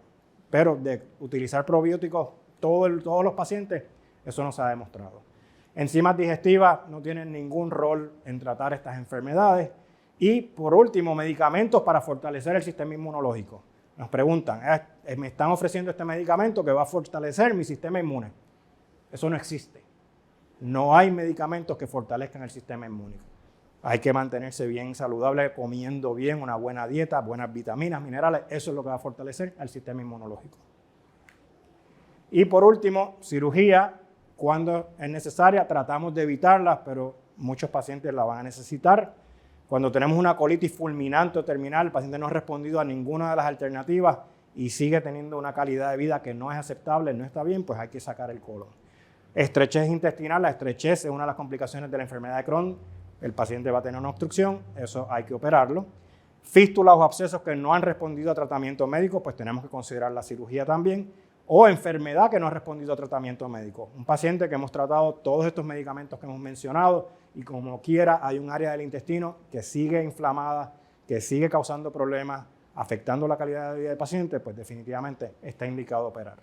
pero de utilizar probióticos todos los pacientes, eso no se ha demostrado. Enzimas digestivas no tienen ningún rol en tratar estas enfermedades Y por último, medicamentos para fortalecer el sistema inmunológico. Nos preguntan, me están ofreciendo este medicamento que va a fortalecer mi sistema inmune. Eso no existe. No hay medicamentos que fortalezcan el sistema inmune. Hay que mantenerse bien saludable, comiendo bien, una buena dieta, buenas vitaminas, minerales. Eso es lo que va a fortalecer el sistema inmunológico. Y por último, cirugía. Cuando es necesaria, tratamos de evitarla, pero muchos pacientes la van a necesitar. Cuando tenemos una colitis fulminante o terminal, el paciente no ha respondido a ninguna de las alternativas y sigue teniendo una calidad de vida que no es aceptable, no está bien, pues hay que sacar el colon. Estrechez intestinal, la estrechez es una de las complicaciones de la enfermedad de Crohn. El paciente va a tener una obstrucción, eso hay que operarlo. Fístulas o abscesos que no han respondido a tratamiento médico, pues tenemos que considerar la cirugía también. O enfermedad que no ha respondido a tratamiento médico. Un paciente que hemos tratado todos estos medicamentos que hemos mencionado y como quiera hay un área del intestino que sigue inflamada, que sigue causando problemas, afectando la calidad de vida del paciente, pues definitivamente está indicado operar.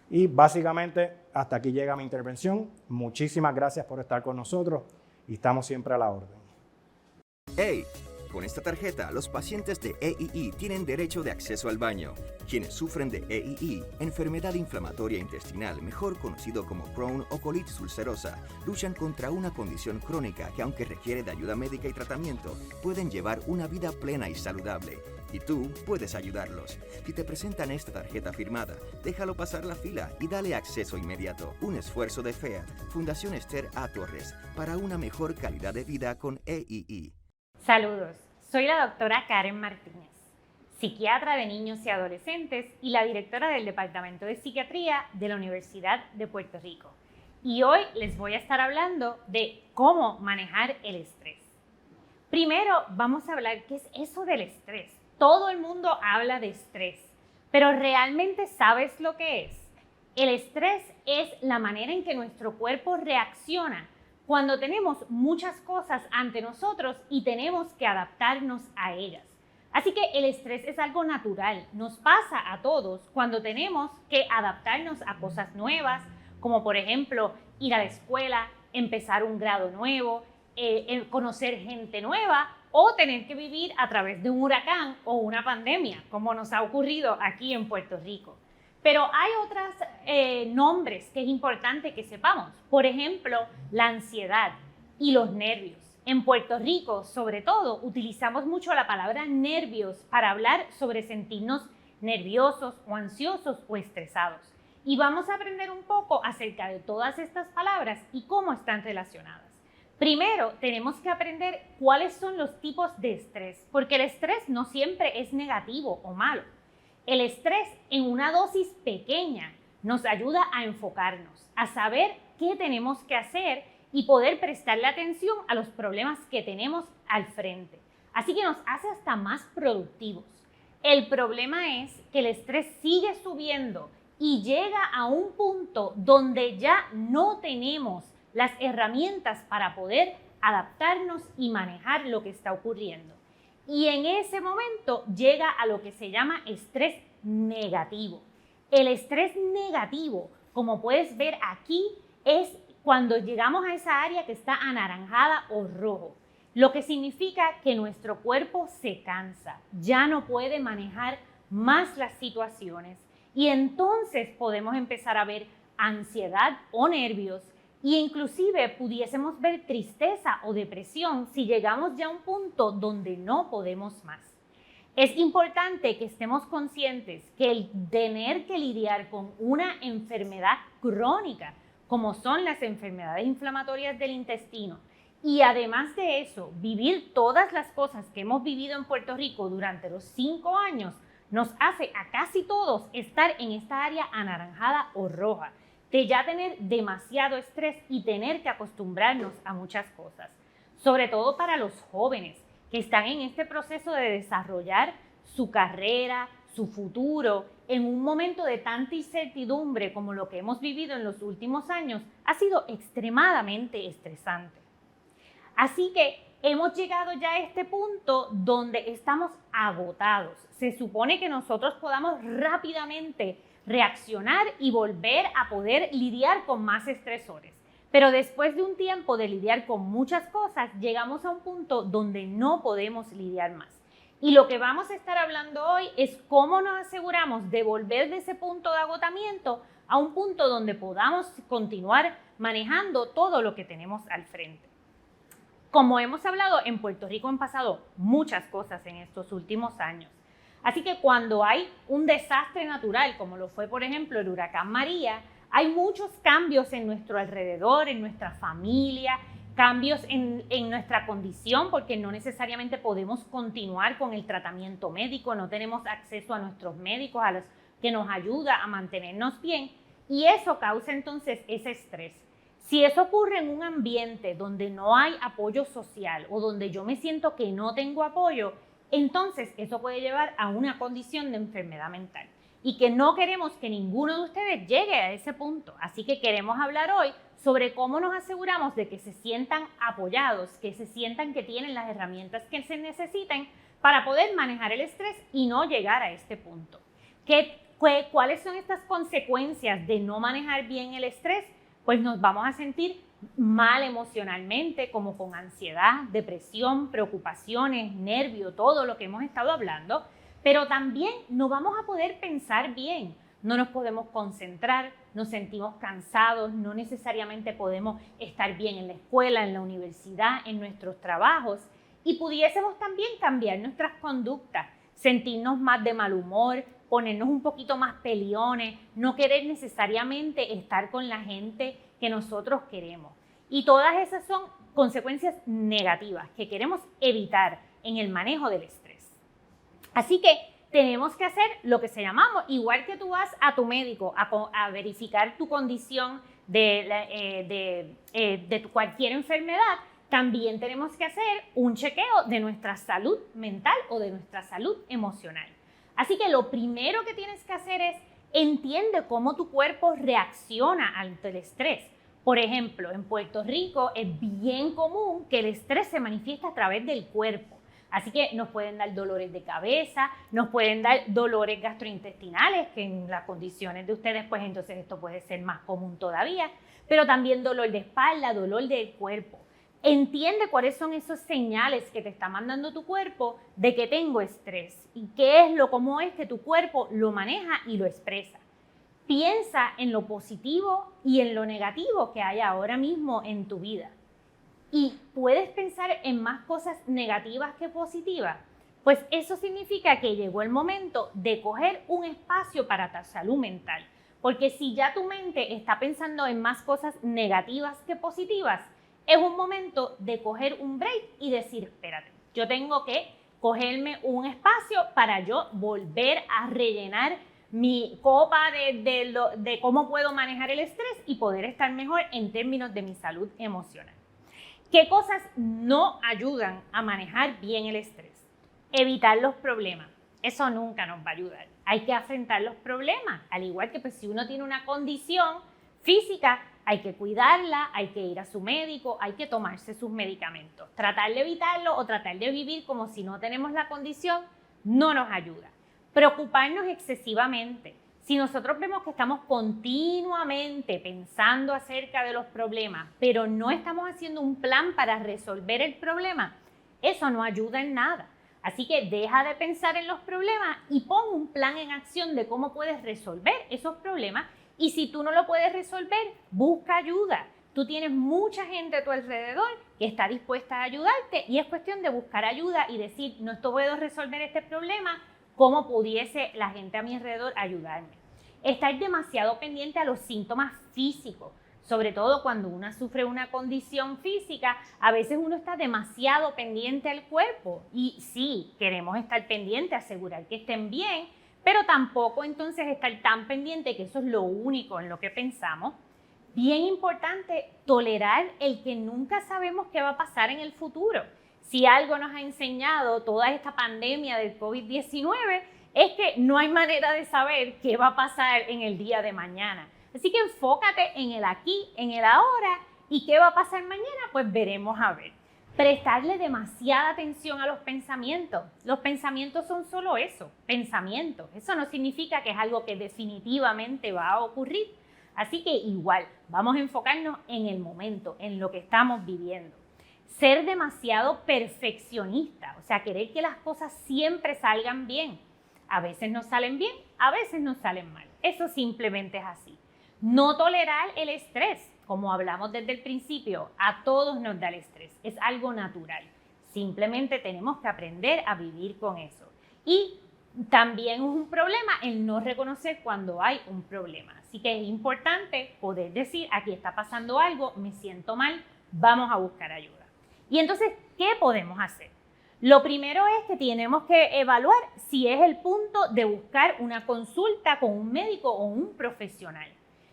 Y básicamente hasta aquí llega mi intervención. Muchísimas gracias por estar con nosotros y estamos siempre a la orden. ¡Hey! Con esta tarjeta, los pacientes de EII tienen derecho de acceso al baño. Quienes sufren de EII, enfermedad inflamatoria intestinal, mejor conocido como Crohn o colitis ulcerosa, luchan contra una condición crónica que, aunque requiere de ayuda médica y tratamiento, pueden llevar una vida plena y saludable. Y tú puedes ayudarlos. Si te presentan esta tarjeta firmada, déjalo pasar la fila y dale acceso inmediato. Un esfuerzo de FEAD, Fundación Esther A. Torres, para una mejor calidad de vida con EII. Saludos, soy la doctora Karen Martínez, psiquiatra de niños y adolescentes y la directora del Departamento de Psiquiatría de la Universidad de Puerto Rico. Y hoy les voy a estar hablando de cómo manejar el estrés. Primero vamos a hablar qué es eso del estrés. Todo el mundo habla de estrés, pero ¿realmente sabes lo que es? El estrés es la manera en que nuestro cuerpo reacciona cuando tenemos muchas cosas ante nosotros y tenemos que adaptarnos a ellas. Así que el estrés es algo natural, nos pasa a todos cuando tenemos que adaptarnos a cosas nuevas, como por ejemplo ir a la escuela, empezar un grado nuevo, conocer gente nueva o tener que vivir a través de un huracán o una pandemia, como nos ha ocurrido aquí en Puerto Rico. Pero hay otros nombres que es importante que sepamos. Por ejemplo, la ansiedad y los nervios. En Puerto Rico, sobre todo, utilizamos mucho la palabra nervios para hablar sobre sentirnos nerviosos o ansiosos o estresados. Y vamos a aprender un poco acerca de todas estas palabras y cómo están relacionadas. Primero, tenemos que aprender cuáles son los tipos de estrés, porque el estrés no siempre es negativo o malo. El estrés en una dosis pequeña nos ayuda a enfocarnos, a saber qué tenemos que hacer y poder prestarle atención a los problemas que tenemos al frente. Así que nos hace hasta más productivos. El problema es que el estrés sigue subiendo y llega a un punto donde ya no tenemos las herramientas para poder adaptarnos y manejar lo que está ocurriendo. Y en ese momento llega a lo que se llama estrés negativo. El estrés negativo, como puedes ver aquí, es cuando llegamos a esa área que está anaranjada o rojo, lo que significa que nuestro cuerpo se cansa, ya no puede manejar más las situaciones y entonces podemos empezar a ver ansiedad o nervios e inclusive pudiésemos ver tristeza o depresión si llegamos ya a un punto donde no podemos más. Es importante que estemos conscientes que el tener que lidiar con una enfermedad crónica, como son las enfermedades inflamatorias del intestino, y además de eso, vivir todas las cosas que hemos vivido en Puerto Rico durante los 5 años, nos hace a casi todos estar en esta área anaranjada o roja, de ya tener demasiado estrés y tener que acostumbrarnos a muchas cosas. Sobre todo para los jóvenes que están en este proceso de desarrollar su carrera, su futuro, en un momento de tanta incertidumbre como lo que hemos vivido en los últimos años, ha sido extremadamente estresante. Así que hemos llegado ya a este punto donde estamos agotados. Se supone que nosotros podamos rápidamente reaccionar y volver a poder lidiar con más estresores. Pero después de un tiempo de lidiar con muchas cosas, llegamos a un punto donde no podemos lidiar más. Y lo que vamos a estar hablando hoy es cómo nos aseguramos de volver de ese punto de agotamiento a un punto donde podamos continuar manejando todo lo que tenemos al frente. Como hemos hablado, en Puerto Rico han pasado muchas cosas en estos últimos años. Así que cuando hay un desastre natural, como lo fue por ejemplo el huracán María, hay muchos cambios en nuestro alrededor, en nuestra familia, cambios en nuestra condición, porque no necesariamente podemos continuar con el tratamiento médico, no tenemos acceso a nuestros médicos, a los que nos ayuda a mantenernos bien, y eso causa entonces ese estrés. Si eso ocurre en un ambiente donde no hay apoyo social o donde yo me siento que no tengo apoyo, entonces eso puede llevar a una condición de enfermedad mental. Y que no queremos que ninguno de ustedes llegue a ese punto. Así que queremos hablar hoy sobre cómo nos aseguramos de que se sientan apoyados, que se sientan que tienen las herramientas que se necesiten para poder manejar el estrés y no llegar a este punto. ¿Cuáles son estas consecuencias de no manejar bien el estrés? Pues nos vamos a sentir mal emocionalmente, como con ansiedad, depresión, preocupaciones, nervio, todo lo que hemos estado hablando. Pero también no vamos a poder pensar bien, no nos podemos concentrar, nos sentimos cansados, no necesariamente podemos estar bien en la escuela, en la universidad, en nuestros trabajos, y pudiésemos también cambiar nuestras conductas, sentirnos más de mal humor, ponernos un poquito más peleones, no querer necesariamente estar con la gente que nosotros queremos. Y todas esas son consecuencias negativas que queremos evitar en el manejo del estrés. Así que tenemos que hacer lo que se llamamos, igual que tú vas a tu médico a verificar tu condición de cualquier enfermedad, también tenemos que hacer un chequeo de nuestra salud mental o de nuestra salud emocional. Así que lo primero que tienes que hacer es entiende cómo tu cuerpo reacciona ante el estrés. Por ejemplo, en Puerto Rico es bien común que el estrés se manifiesta a través del cuerpo. Así que nos pueden dar dolores de cabeza, nos pueden dar dolores gastrointestinales, que en las condiciones de ustedes, pues entonces esto puede ser más común todavía, pero también dolor de espalda, dolor del cuerpo. Entiende cuáles son esos señales que te está mandando tu cuerpo de que tengo estrés y cómo es que tu cuerpo lo maneja y lo expresa. Piensa en lo positivo y en lo negativo que hay ahora mismo en tu vida. ¿Y puedes pensar en más cosas negativas que positivas? Pues eso significa que llegó el momento de coger un espacio para tu salud mental. Porque si ya tu mente está pensando en más cosas negativas que positivas, es un momento de coger un break y decir, espérate, yo tengo que cogerme un espacio para yo volver a rellenar mi copa de cómo puedo manejar el estrés y poder estar mejor en términos de mi salud emocional. ¿Qué cosas no ayudan a manejar bien el estrés? Evitar los problemas. Eso nunca nos va a ayudar. Hay que afrontar los problemas. Al igual que pues, si uno tiene una condición física, hay que cuidarla, hay que ir a su médico, hay que tomarse sus medicamentos. Tratar de evitarlo o tratar de vivir como si no tenemos la condición no nos ayuda. Preocuparnos excesivamente. Si nosotros vemos que estamos continuamente pensando acerca de los problemas, pero no estamos haciendo un plan para resolver el problema, eso no ayuda en nada. Así que deja de pensar en los problemas y pon un plan en acción de cómo puedes resolver esos problemas. Y si tú no lo puedes resolver, busca ayuda. Tú tienes mucha gente a tu alrededor que está dispuesta a ayudarte y es cuestión de buscar ayuda y decir, no puedo resolver este problema, ¿cómo pudiese la gente a mi alrededor ayudarme? Estar demasiado pendiente a los síntomas físicos, sobre todo cuando uno sufre una condición física, a veces uno está demasiado pendiente al cuerpo y sí, queremos estar pendiente, asegurar que estén bien, pero tampoco entonces estar tan pendiente que eso es lo único en lo que pensamos. Bien importante, tolerar el que nunca sabemos qué va a pasar en el futuro. Si algo nos ha enseñado toda esta pandemia del COVID-19 es que no hay manera de saber qué va a pasar en el día de mañana. Así que enfócate en el aquí, en el ahora y qué va a pasar mañana, pues veremos a ver. Prestarle demasiada atención a los pensamientos. Los pensamientos son solo eso, pensamientos. Eso no significa que es algo que definitivamente va a ocurrir. Así que igual, vamos a enfocarnos en el momento, en lo que estamos viviendo. Ser demasiado perfeccionista, o sea, querer que las cosas siempre salgan bien. A veces nos salen bien, a veces nos salen mal. Eso simplemente es así. No tolerar el estrés, como hablamos desde el principio, a todos nos da el estrés, es algo natural. Simplemente tenemos que aprender a vivir con eso. Y también es un problema el no reconocer cuando hay un problema. Así que es importante poder decir, aquí está pasando algo, me siento mal, vamos a buscar ayuda. Y entonces, ¿qué podemos hacer? Lo primero es que tenemos que evaluar si es el punto de buscar una consulta con un médico o un profesional.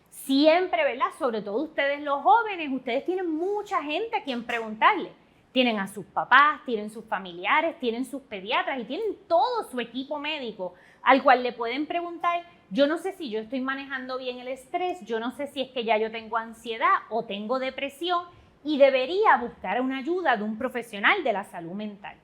Siempre, ¿verdad? Sobre todo ustedes los jóvenes, ustedes tienen mucha gente a quien preguntarle. Tienen a sus papás, tienen sus familiares, tienen sus pediatras y tienen todo su equipo médico al cual le pueden preguntar, yo no sé si yo estoy manejando bien el estrés, yo no sé si es que ya yo tengo ansiedad o tengo depresión y debería buscar una ayuda de un profesional de la salud mental.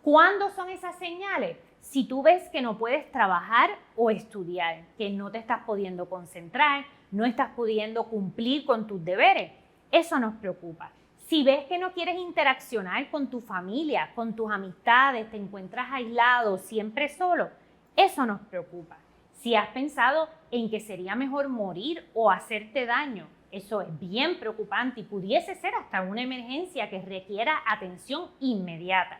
¿Cuándo son esas señales? Si tú ves que no puedes trabajar o estudiar, que no te estás pudiendo concentrar, no estás pudiendo cumplir con tus deberes, eso nos preocupa. Si ves que no quieres interaccionar con tu familia, con tus amistades, te encuentras aislado, siempre solo, eso nos preocupa. Si has pensado en que sería mejor morir o hacerte daño, eso es bien preocupante y pudiese ser hasta una emergencia que requiera atención inmediata.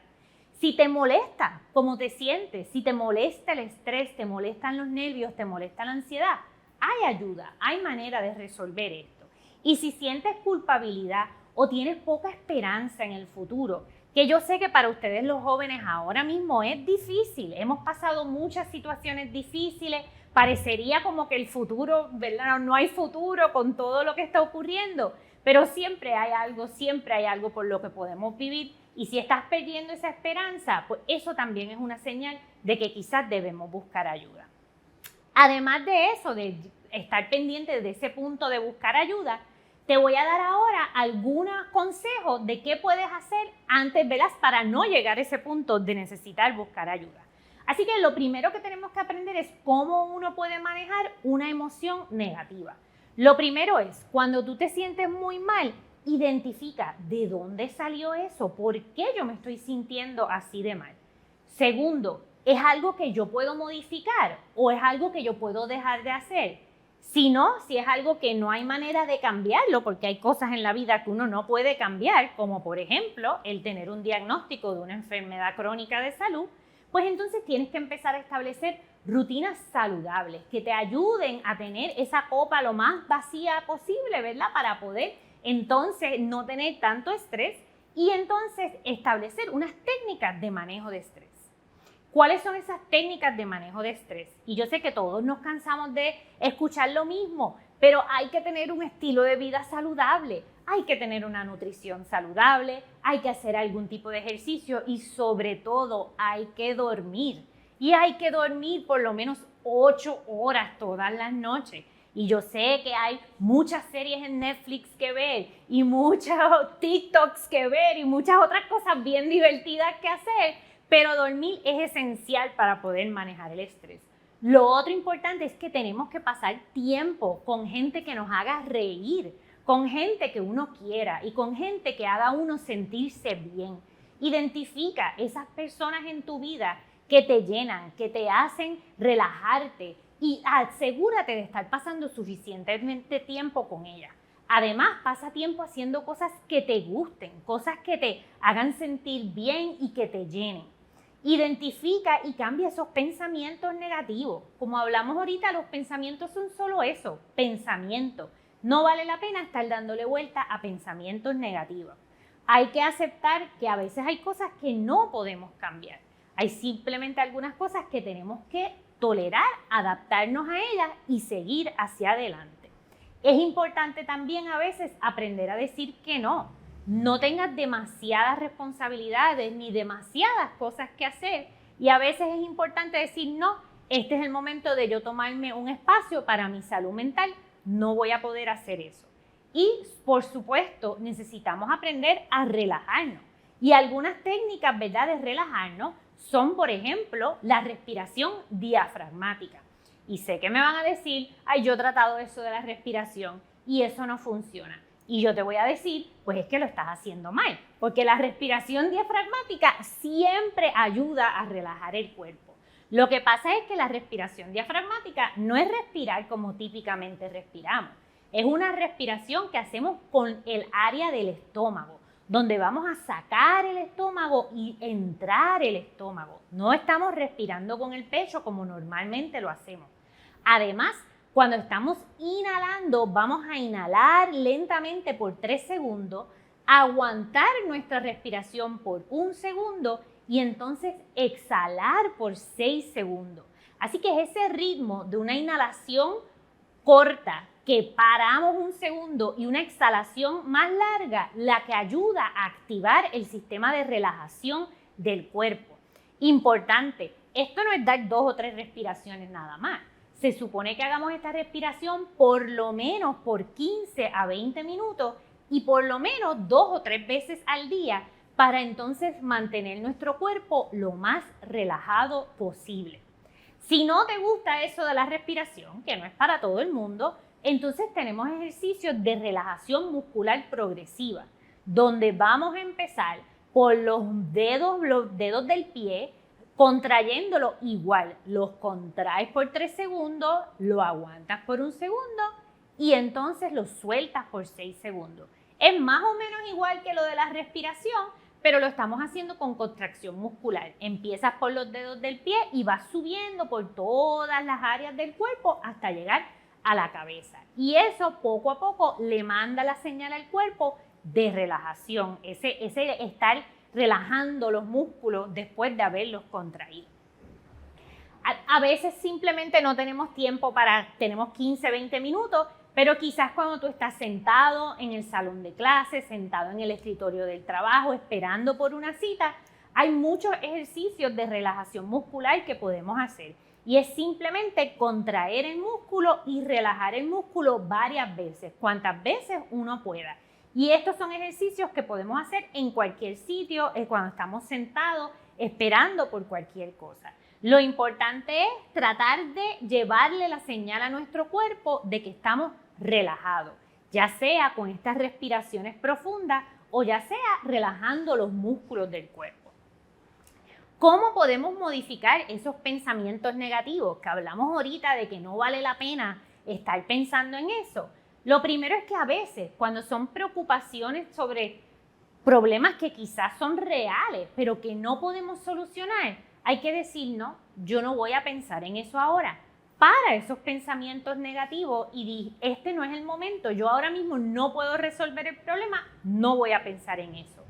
Si te molesta cómo te sientes, si te molesta el estrés, te molestan los nervios, te molesta la ansiedad, hay ayuda, hay manera de resolver esto. Y si sientes culpabilidad o tienes poca esperanza en el futuro, que yo sé que para ustedes los jóvenes ahora mismo es difícil, hemos pasado muchas situaciones difíciles, parecería como que el futuro, ¿verdad? No hay futuro con todo lo que está ocurriendo, pero siempre hay algo por lo que podemos vivir. Y si estás perdiendo esa esperanza, pues eso también es una señal de que quizás debemos buscar ayuda. Además de eso, de estar pendiente de ese punto de buscar ayuda, te voy a dar ahora algunos consejos de qué puedes hacer antes, ¿verdad? Para no llegar a ese punto de necesitar buscar ayuda. Así que lo primero que tenemos que aprender es cómo uno puede manejar una emoción negativa. Lo primero es, cuando tú te sientes muy mal, identifica de dónde salió eso, por qué yo me estoy sintiendo así de mal. Segundo, ¿es algo que yo puedo modificar o es algo que yo puedo dejar de hacer? Si no, si es algo que no hay manera de cambiarlo, porque hay cosas en la vida que uno no puede cambiar, como por ejemplo el tener un diagnóstico de una enfermedad crónica de salud, pues entonces tienes que empezar a establecer rutinas saludables que te ayuden a tener esa copa lo más vacía posible, ¿verdad? Para poder entonces no tener tanto estrés y entonces establecer unas técnicas de manejo de estrés. ¿Cuáles son esas técnicas de manejo de estrés? Y yo sé que todos nos cansamos de escuchar lo mismo, pero hay que tener un estilo de vida saludable, hay que tener una nutrición saludable, hay que hacer algún tipo de ejercicio y sobre todo hay que dormir. Y hay que dormir por lo menos 8 horas todas las noches. Y yo sé que hay muchas series en Netflix que ver y muchos TikToks que ver y muchas otras cosas bien divertidas que hacer, pero dormir es esencial para poder manejar el estrés. Lo otro importante es que tenemos que pasar tiempo con gente que nos haga reír, con gente que uno quiera y con gente que haga a uno sentirse bien. Identifica esas personas en tu vida que te llenan, que te hacen relajarte y asegúrate de estar pasando suficientemente tiempo con ellas. Además, pasa tiempo haciendo cosas que te gusten, cosas que te hagan sentir bien y que te llenen. Identifica y cambia esos pensamientos negativos. Como hablamos ahorita, los pensamientos son solo eso, pensamientos. No vale la pena estar dándole vuelta a pensamientos negativos. Hay que aceptar que a veces hay cosas que no podemos cambiar. Hay simplemente algunas cosas que tenemos que tolerar, adaptarnos a ellas y seguir hacia adelante. Es importante también a veces aprender a decir que no. No tengas demasiadas responsabilidades ni demasiadas cosas que hacer y a veces es importante decir no, este es el momento de yo tomarme un espacio para mi salud mental, no voy a poder hacer eso. Y por supuesto necesitamos aprender a relajarnos y algunas técnicas, ¿verdad?, de relajarnos son, por ejemplo, la respiración diafragmática. Y sé que me van a decir, ay, yo he tratado eso de la respiración y eso no funciona. Y yo te voy a decir, pues es que lo estás haciendo mal, porque la respiración diafragmática siempre ayuda a relajar el cuerpo. Lo que pasa es que la respiración diafragmática no es respirar como típicamente respiramos. Es una respiración que hacemos con el área del estómago, donde vamos a sacar el estómago y entrar el estómago. No estamos respirando con el pecho como normalmente lo hacemos. Además, cuando estamos inhalando, vamos a inhalar lentamente por 3 segundos, aguantar nuestra respiración por 1 segundo y entonces exhalar por 6 segundos. Así que es ese ritmo de una inhalación corta, que paramos 1 segundo y una exhalación más larga, la que ayuda a activar el sistema de relajación del cuerpo. Importante, esto no es dar 2 o 3 respiraciones nada más. Se supone que hagamos esta respiración por lo menos por 15 a 20 minutos y por lo menos 2 o 3 veces al día para entonces mantener nuestro cuerpo lo más relajado posible. Si no te gusta eso de la respiración, que no es para todo el mundo, entonces tenemos ejercicios de relajación muscular progresiva, donde vamos a empezar por los dedos del pie, contrayéndolo igual. Los contraes por 3 segundos, lo aguantas por 1 segundo y entonces lo sueltas por 6 segundos. Es más o menos igual que lo de la respiración, pero lo estamos haciendo con contracción muscular. Empiezas por los dedos del pie y vas subiendo por todas las áreas del cuerpo hasta llegar a la cabeza. Y eso poco a poco le manda la señal al cuerpo de relajación, ese estar relajando los músculos después de haberlos contraído. A veces simplemente no tenemos tiempo tenemos 15, 20 minutos, pero quizás cuando tú estás sentado en el salón de clases, sentado en el escritorio del trabajo, esperando por una cita, hay muchos ejercicios de relajación muscular que podemos hacer. Y es simplemente contraer el músculo y relajar el músculo varias veces, cuantas veces uno pueda. Y estos son ejercicios que podemos hacer en cualquier sitio, cuando estamos sentados, esperando por cualquier cosa. Lo importante es tratar de llevarle la señal a nuestro cuerpo de que estamos relajados, ya sea con estas respiraciones profundas o ya sea relajando los músculos del cuerpo. ¿Cómo podemos modificar esos pensamientos negativos? Que hablamos ahorita de que no vale la pena estar pensando en eso. Lo primero es que a veces, cuando son preocupaciones sobre problemas que quizás son reales, pero que no podemos solucionar, hay que decir, no, yo no voy a pensar en eso ahora. Para esos pensamientos negativos y este no es el momento, yo ahora mismo no puedo resolver el problema, no voy a pensar en eso.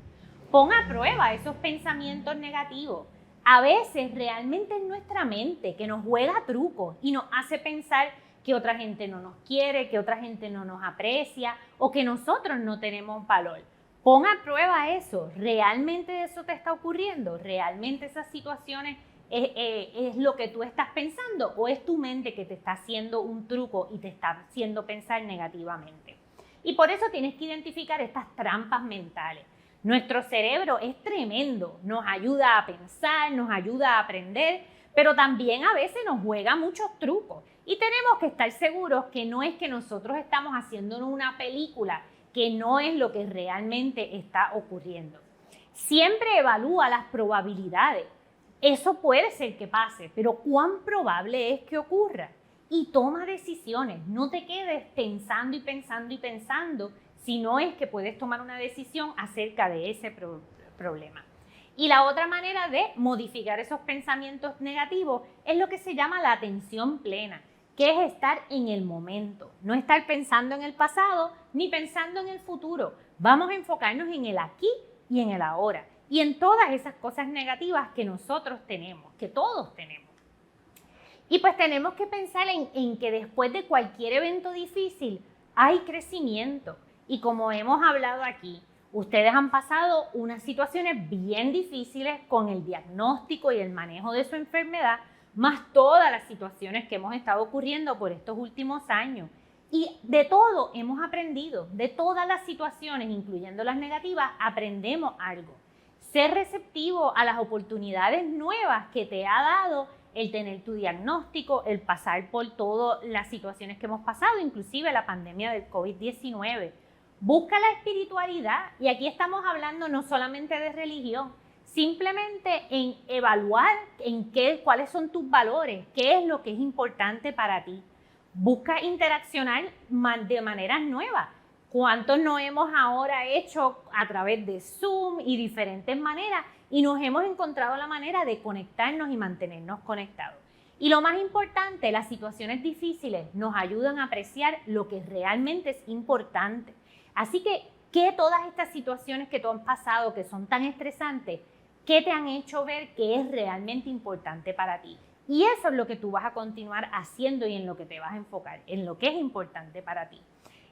Pon a prueba esos pensamientos negativos. A veces realmente es nuestra mente que nos juega trucos y nos hace pensar que otra gente no nos quiere, que otra gente no nos aprecia o que nosotros no tenemos valor. Pon a prueba eso. ¿Realmente eso te está ocurriendo? ¿Realmente esas situaciones es lo que tú estás pensando o es tu mente que te está haciendo un truco y te está haciendo pensar negativamente? Y por eso tienes que identificar estas trampas mentales. Nuestro cerebro es tremendo, nos ayuda a pensar, nos ayuda a aprender, pero también a veces nos juega muchos trucos. Y tenemos que estar seguros que no es que nosotros estamos haciéndonos una película, que no es lo que realmente está ocurriendo. Siempre evalúa las probabilidades. Eso puede ser que pase, pero ¿cuán probable es que ocurra? Y toma decisiones, no te quedes pensando y pensando y pensando, si no es que puedes tomar una decisión acerca de ese problema. Y la otra manera de modificar esos pensamientos negativos es lo que se llama la atención plena, que es estar en el momento, no estar pensando en el pasado ni pensando en el futuro. Vamos a enfocarnos en el aquí y en el ahora y en todas esas cosas negativas que nosotros tenemos, que todos tenemos. Y pues tenemos que pensar en que después de cualquier evento difícil hay crecimiento. Y como hemos hablado aquí, ustedes han pasado unas situaciones bien difíciles con el diagnóstico y el manejo de su enfermedad, más todas las situaciones que hemos estado ocurriendo por estos últimos años. Y de todo hemos aprendido, de todas las situaciones, incluyendo las negativas, aprendemos algo. Ser receptivo a las oportunidades nuevas que te ha dado el tener tu diagnóstico, el pasar por todas las situaciones que hemos pasado, inclusive la pandemia del COVID-19. Busca la espiritualidad, y aquí estamos hablando no solamente de religión, simplemente en evaluar cuáles son tus valores, qué es lo que es importante para ti. Busca interaccionar de maneras nuevas. ¿Cuántos no hemos ahora hecho a través de Zoom y diferentes maneras y nos hemos encontrado la manera de conectarnos y mantenernos conectados? Y lo más importante, las situaciones difíciles nos ayudan a apreciar lo que realmente es importante. Así que todas estas situaciones que tú has pasado, que son tan estresantes, ¿qué te han hecho ver que es realmente importante para ti? Y eso es lo que tú vas a continuar haciendo y en lo que te vas a enfocar, en lo que es importante para ti.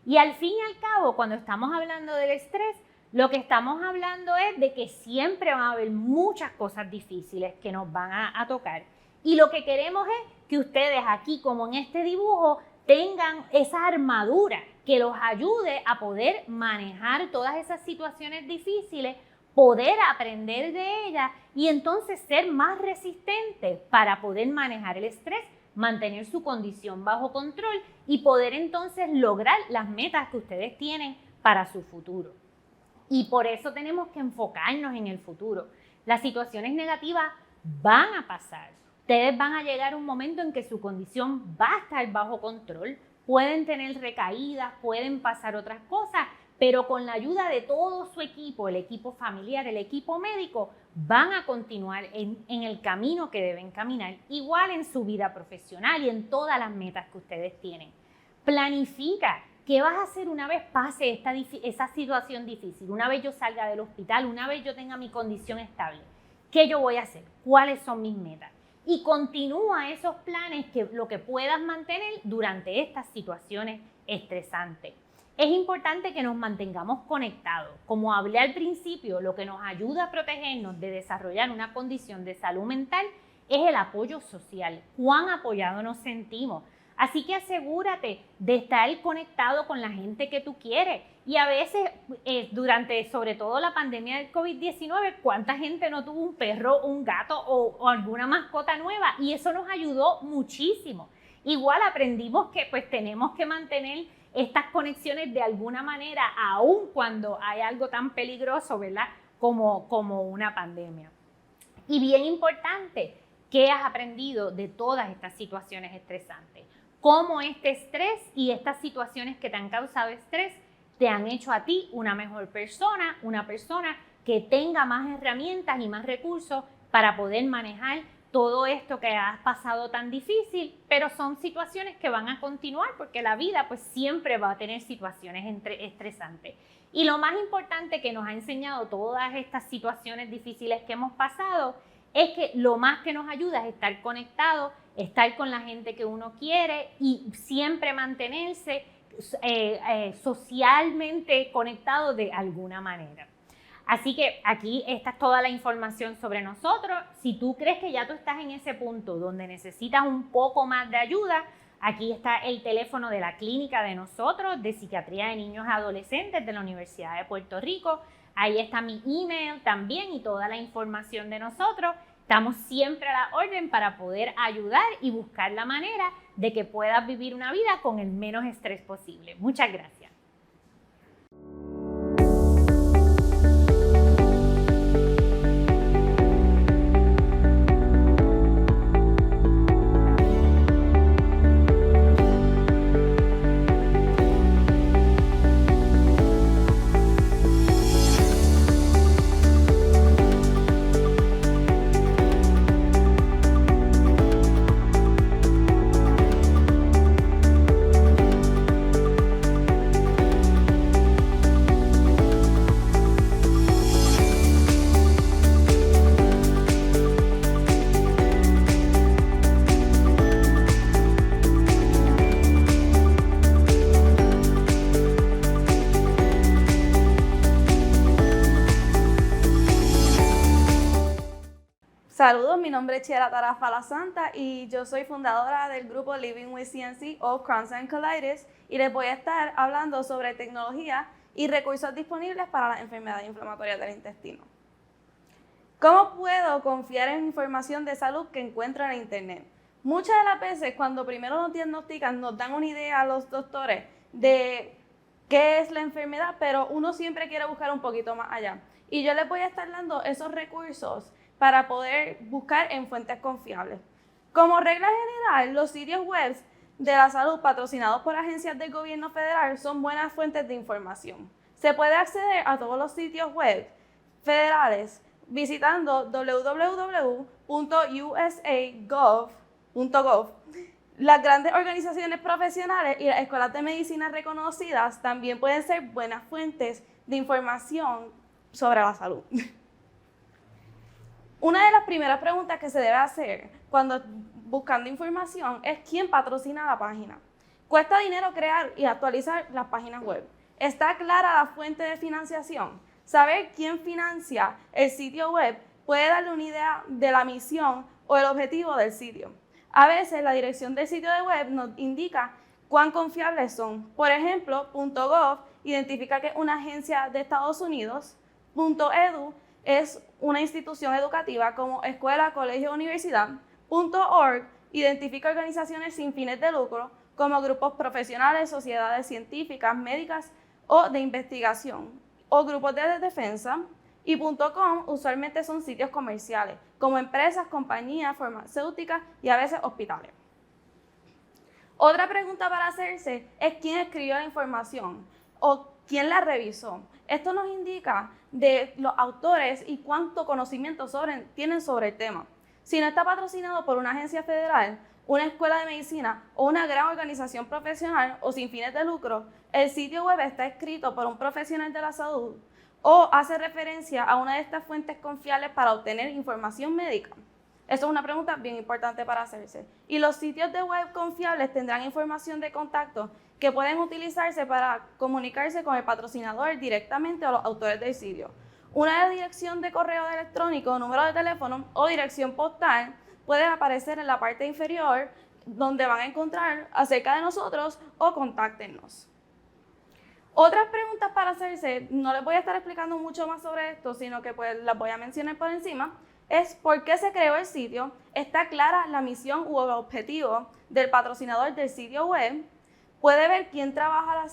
Y al fin y al cabo, cuando estamos hablando del estrés, lo que estamos hablando es de que siempre van a haber muchas cosas difíciles que nos van a tocar. Y lo que queremos es que ustedes aquí, como en este dibujo, tengan esa armadura que los ayude a poder manejar todas esas situaciones difíciles, poder aprender de ellas y entonces ser más resistentes para poder manejar el estrés, mantener su condición bajo control y poder entonces lograr las metas que ustedes tienen para su futuro. Y por eso tenemos que enfocarnos en el futuro. Las situaciones negativas van a pasar. Ustedes van a llegar a un momento en que su condición va a estar bajo control. Pueden tener recaídas, pueden pasar otras cosas, pero con la ayuda de todo su equipo, el equipo familiar, el equipo médico, van a continuar en el camino que deben caminar, igual en su vida profesional y en todas las metas que ustedes tienen. Planifica qué vas a hacer una vez pase esa situación difícil, una vez yo salga del hospital, una vez yo tenga mi condición estable. ¿Qué yo voy a hacer? ¿Cuáles son mis metas? Y continúa esos planes, lo que puedas mantener durante estas situaciones estresantes. Es importante que nos mantengamos conectados. Como hablé al principio, lo que nos ayuda a protegernos de desarrollar una condición de salud mental es el apoyo social. Cuán apoyados nos sentimos. Así que asegúrate de estar conectado con la gente que tú quieres. Y a veces, durante sobre todo la pandemia del COVID-19, ¿cuánta gente no tuvo un perro, un gato o alguna mascota nueva? Y eso nos ayudó muchísimo. Igual aprendimos que pues tenemos que mantener estas conexiones de alguna manera, aun cuando hay algo tan peligroso, ¿verdad? Como una pandemia. Y bien importante, ¿qué has aprendido de todas estas situaciones estresantes? Cómo este estrés y estas situaciones que te han causado estrés te han hecho a ti una mejor persona, una persona que tenga más herramientas y más recursos para poder manejar todo esto que has pasado tan difícil, pero son situaciones que van a continuar porque la vida pues siempre va a tener situaciones estresantes. Y lo más importante que nos ha enseñado todas estas situaciones difíciles que hemos pasado es que lo más que nos ayuda es estar conectados, estar con la gente que uno quiere y siempre mantenerse socialmente conectado de alguna manera. Así que aquí está toda la información sobre nosotros. Si tú crees que ya tú estás en ese punto donde necesitas un poco más de ayuda, aquí está el teléfono de la clínica de nosotros, de Psiquiatría de Niños y Adolescentes de la Universidad de Puerto Rico. Ahí está mi email también y toda la información de nosotros. Estamos siempre a la orden para poder ayudar y buscar la manera de que puedas vivir una vida con el menos estrés posible. Muchas gracias. Saludos, mi nombre es Chiara Tarafa La Santa y yo soy fundadora del grupo Living with CNC of Crohn's and Colitis y les voy a estar hablando sobre tecnología y recursos disponibles para las enfermedades inflamatorias del intestino. ¿Cómo puedo confiar en información de salud que encuentro en Internet? Muchas de las veces, cuando primero nos diagnostican, nos dan una idea a los doctores de qué es la enfermedad, pero uno siempre quiere buscar un poquito más allá. Y yo les voy a estar dando esos recursos para poder buscar en fuentes confiables. Como regla general, los sitios web de la salud patrocinados por agencias del gobierno federal son buenas fuentes de información. Se puede acceder a todos los sitios web federales visitando www.usagov.gov. Las grandes organizaciones profesionales y las escuelas de medicina reconocidas también pueden ser buenas fuentes de información sobre la salud. Una de las primeras preguntas que se debe hacer cuando buscando información es quién patrocina la página. Cuesta dinero crear y actualizar las páginas web. ¿Está clara la fuente de financiación? Saber quién financia el sitio web puede darle una idea de la misión o el objetivo del sitio. A veces la dirección del sitio de web nos indica cuán confiables son. Por ejemplo, .gov identifica que es una agencia de Estados Unidos. .edu es una institución educativa como escuela, colegio o universidad. .org identifica organizaciones sin fines de lucro como grupos profesionales, sociedades científicas, médicas o de investigación o grupos de defensa. Y .com usualmente son sitios comerciales, como empresas, compañías, farmacéuticas y a veces hospitales. Otra pregunta para hacerse es quién escribió la información o quién la revisó. Esto nos indica de los autores y cuánto conocimiento tienen sobre el tema. Si no está patrocinado por una agencia federal, una escuela de medicina o una gran organización profesional o sin fines de lucro, el sitio web está escrito por un profesional de la salud o hace referencia a una de estas fuentes confiables para obtener información médica. Eso es una pregunta bien importante para hacerse. Y los sitios de web confiables tendrán información de contacto que pueden utilizarse para comunicarse con el patrocinador directamente o los autores del sitio. Una dirección de correo electrónico, número de teléfono o dirección postal puede aparecer en la parte inferior donde van a encontrar acerca de nosotros o contáctenos. Otras preguntas para hacerse, no les voy a estar explicando mucho más sobre esto, sino que pues las voy a mencionar por encima, es por qué se creó el sitio, está clara la misión u objetivo del patrocinador del sitio web, puede ver quién trabaja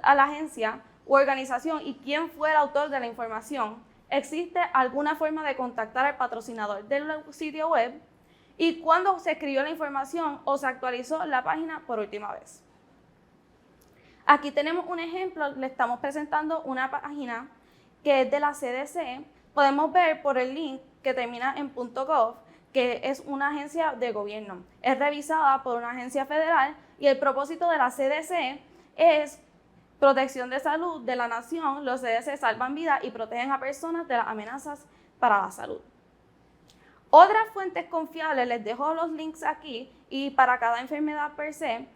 a la agencia u organización y quién fue el autor de la información, existe alguna forma de contactar al patrocinador del sitio web y cuándo se escribió la información o se actualizó la página por última vez. Aquí tenemos un ejemplo, le estamos presentando una página que es de la CDC. Podemos ver por el link que termina en .gov, que es una agencia de gobierno. Es revisada por una agencia federal y el propósito de la CDC es protección de salud de la nación. Los CDC salvan vidas y protegen a personas de las amenazas para la salud. Otras fuentes confiables, les dejo los links aquí y para cada enfermedad per se,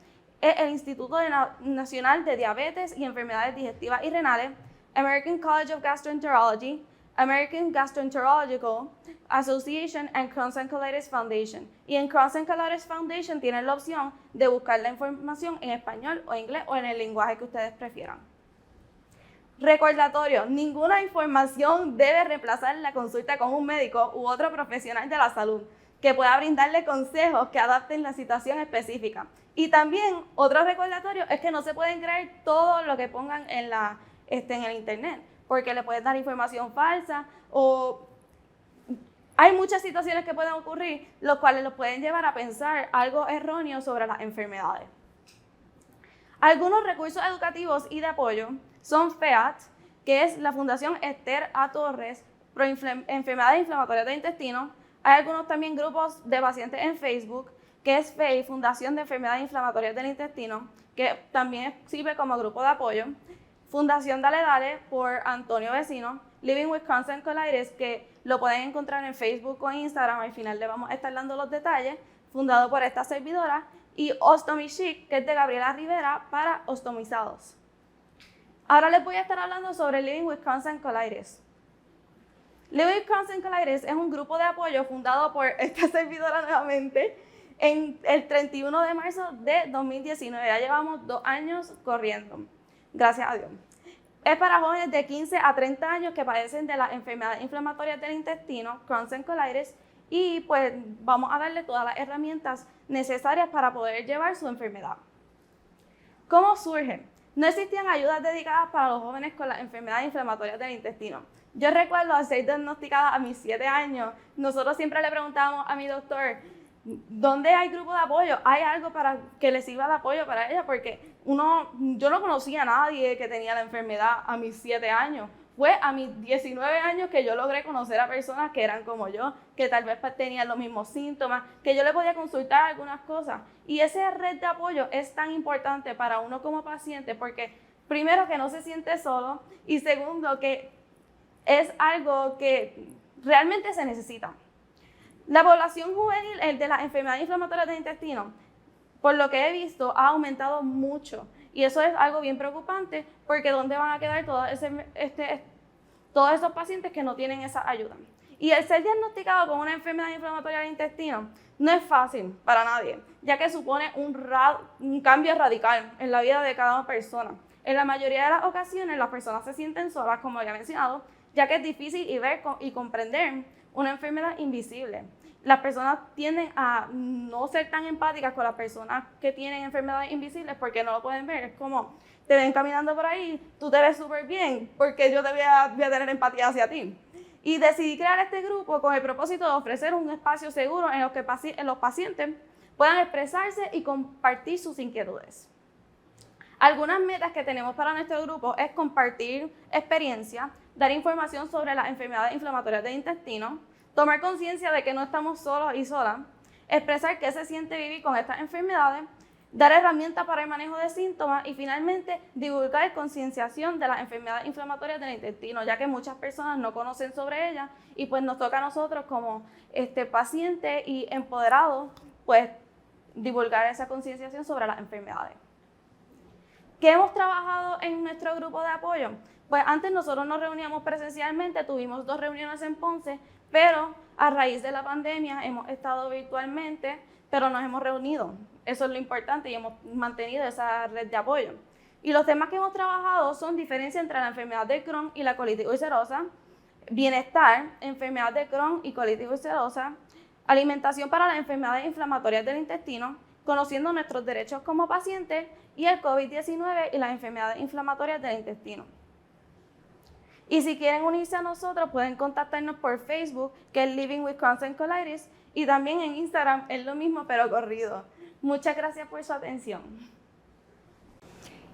es el Instituto Nacional de Diabetes y Enfermedades Digestivas y Renales, American College of Gastroenterology, American Gastroenterological Association and Crohn's and Colitis Foundation. Y en Crohn's and Colitis Foundation tienen la opción de buscar la información en español o inglés o en el lenguaje que ustedes prefieran. Recordatorio, ninguna información debe reemplazar la consulta con un médico u otro profesional de la salud que pueda brindarle consejos que adapten la situación específica. Y también otro recordatorio es que no se pueden creer todo lo que pongan en el internet, porque le pueden dar información falsa o hay muchas situaciones que pueden ocurrir, los cuales los pueden llevar a pensar algo erróneo sobre las enfermedades. Algunos recursos educativos y de apoyo son FEAT, que es la Fundación Esther A. Torres pro Enfermedades Inflamatorias del Intestino. Hay algunos también grupos de pacientes en Facebook, que es FEI, Fundación de Enfermedades Inflamatorias del Intestino, que también sirve como grupo de apoyo. Fundación Dale Dale por Antonio Vecino, Living with Crohn's and Colitis, que lo pueden encontrar en Facebook o en Instagram, al final le vamos a estar dando los detalles, fundado por esta servidora, y Ostomy Chic, que es de Gabriela Rivera para ostomizados. Ahora les voy a estar hablando sobre Living with Crohn's and Colitis. Living with Crohn's and Colitis es un grupo de apoyo fundado por esta servidora nuevamente en el 31 de marzo de 2019. Ya llevamos 2 años corriendo, gracias a Dios. Es para jóvenes de 15 a 30 años que padecen de las enfermedades inflamatorias del intestino, Crohn's and colitis, y pues vamos a darle todas las herramientas necesarias para poder llevar su enfermedad. ¿Cómo surge? No existían ayudas dedicadas para los jóvenes con las enfermedades inflamatorias del intestino. Yo recuerdo al ser diagnosticada a mis 7 años, nosotros siempre le preguntábamos a mi doctor, ¿dónde hay grupo de apoyo? ¿Hay algo para que les sirva de apoyo para ella? Porque yo no conocía a nadie que tenía la enfermedad a mis 7 años. Fue a mis 19 años que yo logré conocer a personas que eran como yo, que tal vez tenían los mismos síntomas, que yo le podía consultar algunas cosas. Y esa red de apoyo es tan importante para uno como paciente porque primero que no se siente solo y segundo que es algo que realmente se necesita. La población juvenil, el de las enfermedades inflamatorias del intestino, por lo que he visto, ha aumentado mucho. Y eso es algo bien preocupante porque ¿dónde van a quedar todos esos pacientes que no tienen esa ayuda? Y el ser diagnosticado con una enfermedad inflamatoria del intestino no es fácil para nadie, ya que supone un cambio radical en la vida de cada persona. En la mayoría de las ocasiones las personas se sienten solas, como había mencionado, ya que es difícil ver y comprender una enfermedad invisible. Las personas tienden a no ser tan empáticas con las personas que tienen enfermedades invisibles porque no lo pueden ver. Es como, te ven caminando por ahí, tú te ves súper bien, porque yo te voy a tener empatía hacia ti. Y decidí crear este grupo con el propósito de ofrecer un espacio seguro en los pacientes puedan expresarse y compartir sus inquietudes. Algunas metas que tenemos para nuestro grupo es compartir experiencia, dar información sobre las enfermedades inflamatorias del intestino, tomar conciencia de que no estamos solos y solas, expresar qué se siente vivir con estas enfermedades, dar herramientas para el manejo de síntomas y finalmente divulgar concienciación de las enfermedades inflamatorias del intestino, ya que muchas personas no conocen sobre ellas y pues nos toca a nosotros como pacientes y empoderados pues divulgar esa concienciación sobre las enfermedades. ¿Qué hemos trabajado en nuestro grupo de apoyo? Pues antes nosotros nos reuníamos presencialmente, tuvimos 2 reuniones en Ponce, pero a raíz de la pandemia hemos estado virtualmente, pero nos hemos reunido. Eso es lo importante y hemos mantenido esa red de apoyo. Y los temas que hemos trabajado son diferencia entre la enfermedad de Crohn y la colitis ulcerosa, bienestar, enfermedad de Crohn y colitis ulcerosa, alimentación para las enfermedades inflamatorias del intestino, conociendo nuestros derechos como pacientes y el COVID-19 y las enfermedades inflamatorias del intestino. Y si quieren unirse a nosotros, pueden contactarnos por Facebook, que es Living with Crohn's and Colitis, y también en Instagram es lo mismo, pero corrido. Muchas gracias por su atención.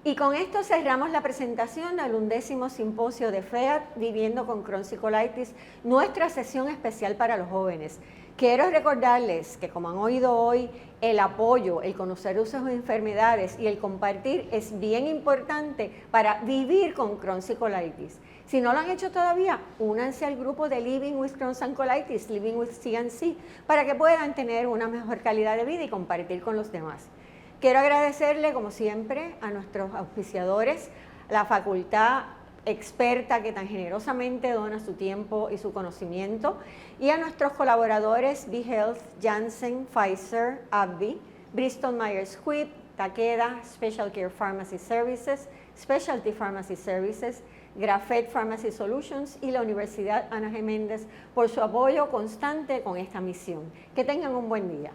Y con esto cerramos la presentación del 11º simposio de FEAD Viviendo con Crohn's y Colitis, nuestra sesión especial para los jóvenes. Quiero recordarles que, como han oído hoy, el apoyo, el conocer sus enfermedades y el compartir es bien importante para vivir con Crohn's y Colitis. Si no lo han hecho todavía, únanse al grupo de Living with Crohn's and Colitis, Living with CNC, para que puedan tener una mejor calidad de vida y compartir con los demás. Quiero agradecerle, como siempre, a nuestros auspiciadores, la facultad experta que tan generosamente dona su tiempo y su conocimiento, y a nuestros colaboradores BeHealth, Janssen, Pfizer, AbbVie, Bristol Myers Squibb, Takeda, Special Care Pharmacy Services, Specialty Pharmacy Services, Graphet Pharmacy Solutions y la Universidad Ana G. Méndez por su apoyo constante con esta misión. Que tengan un buen día.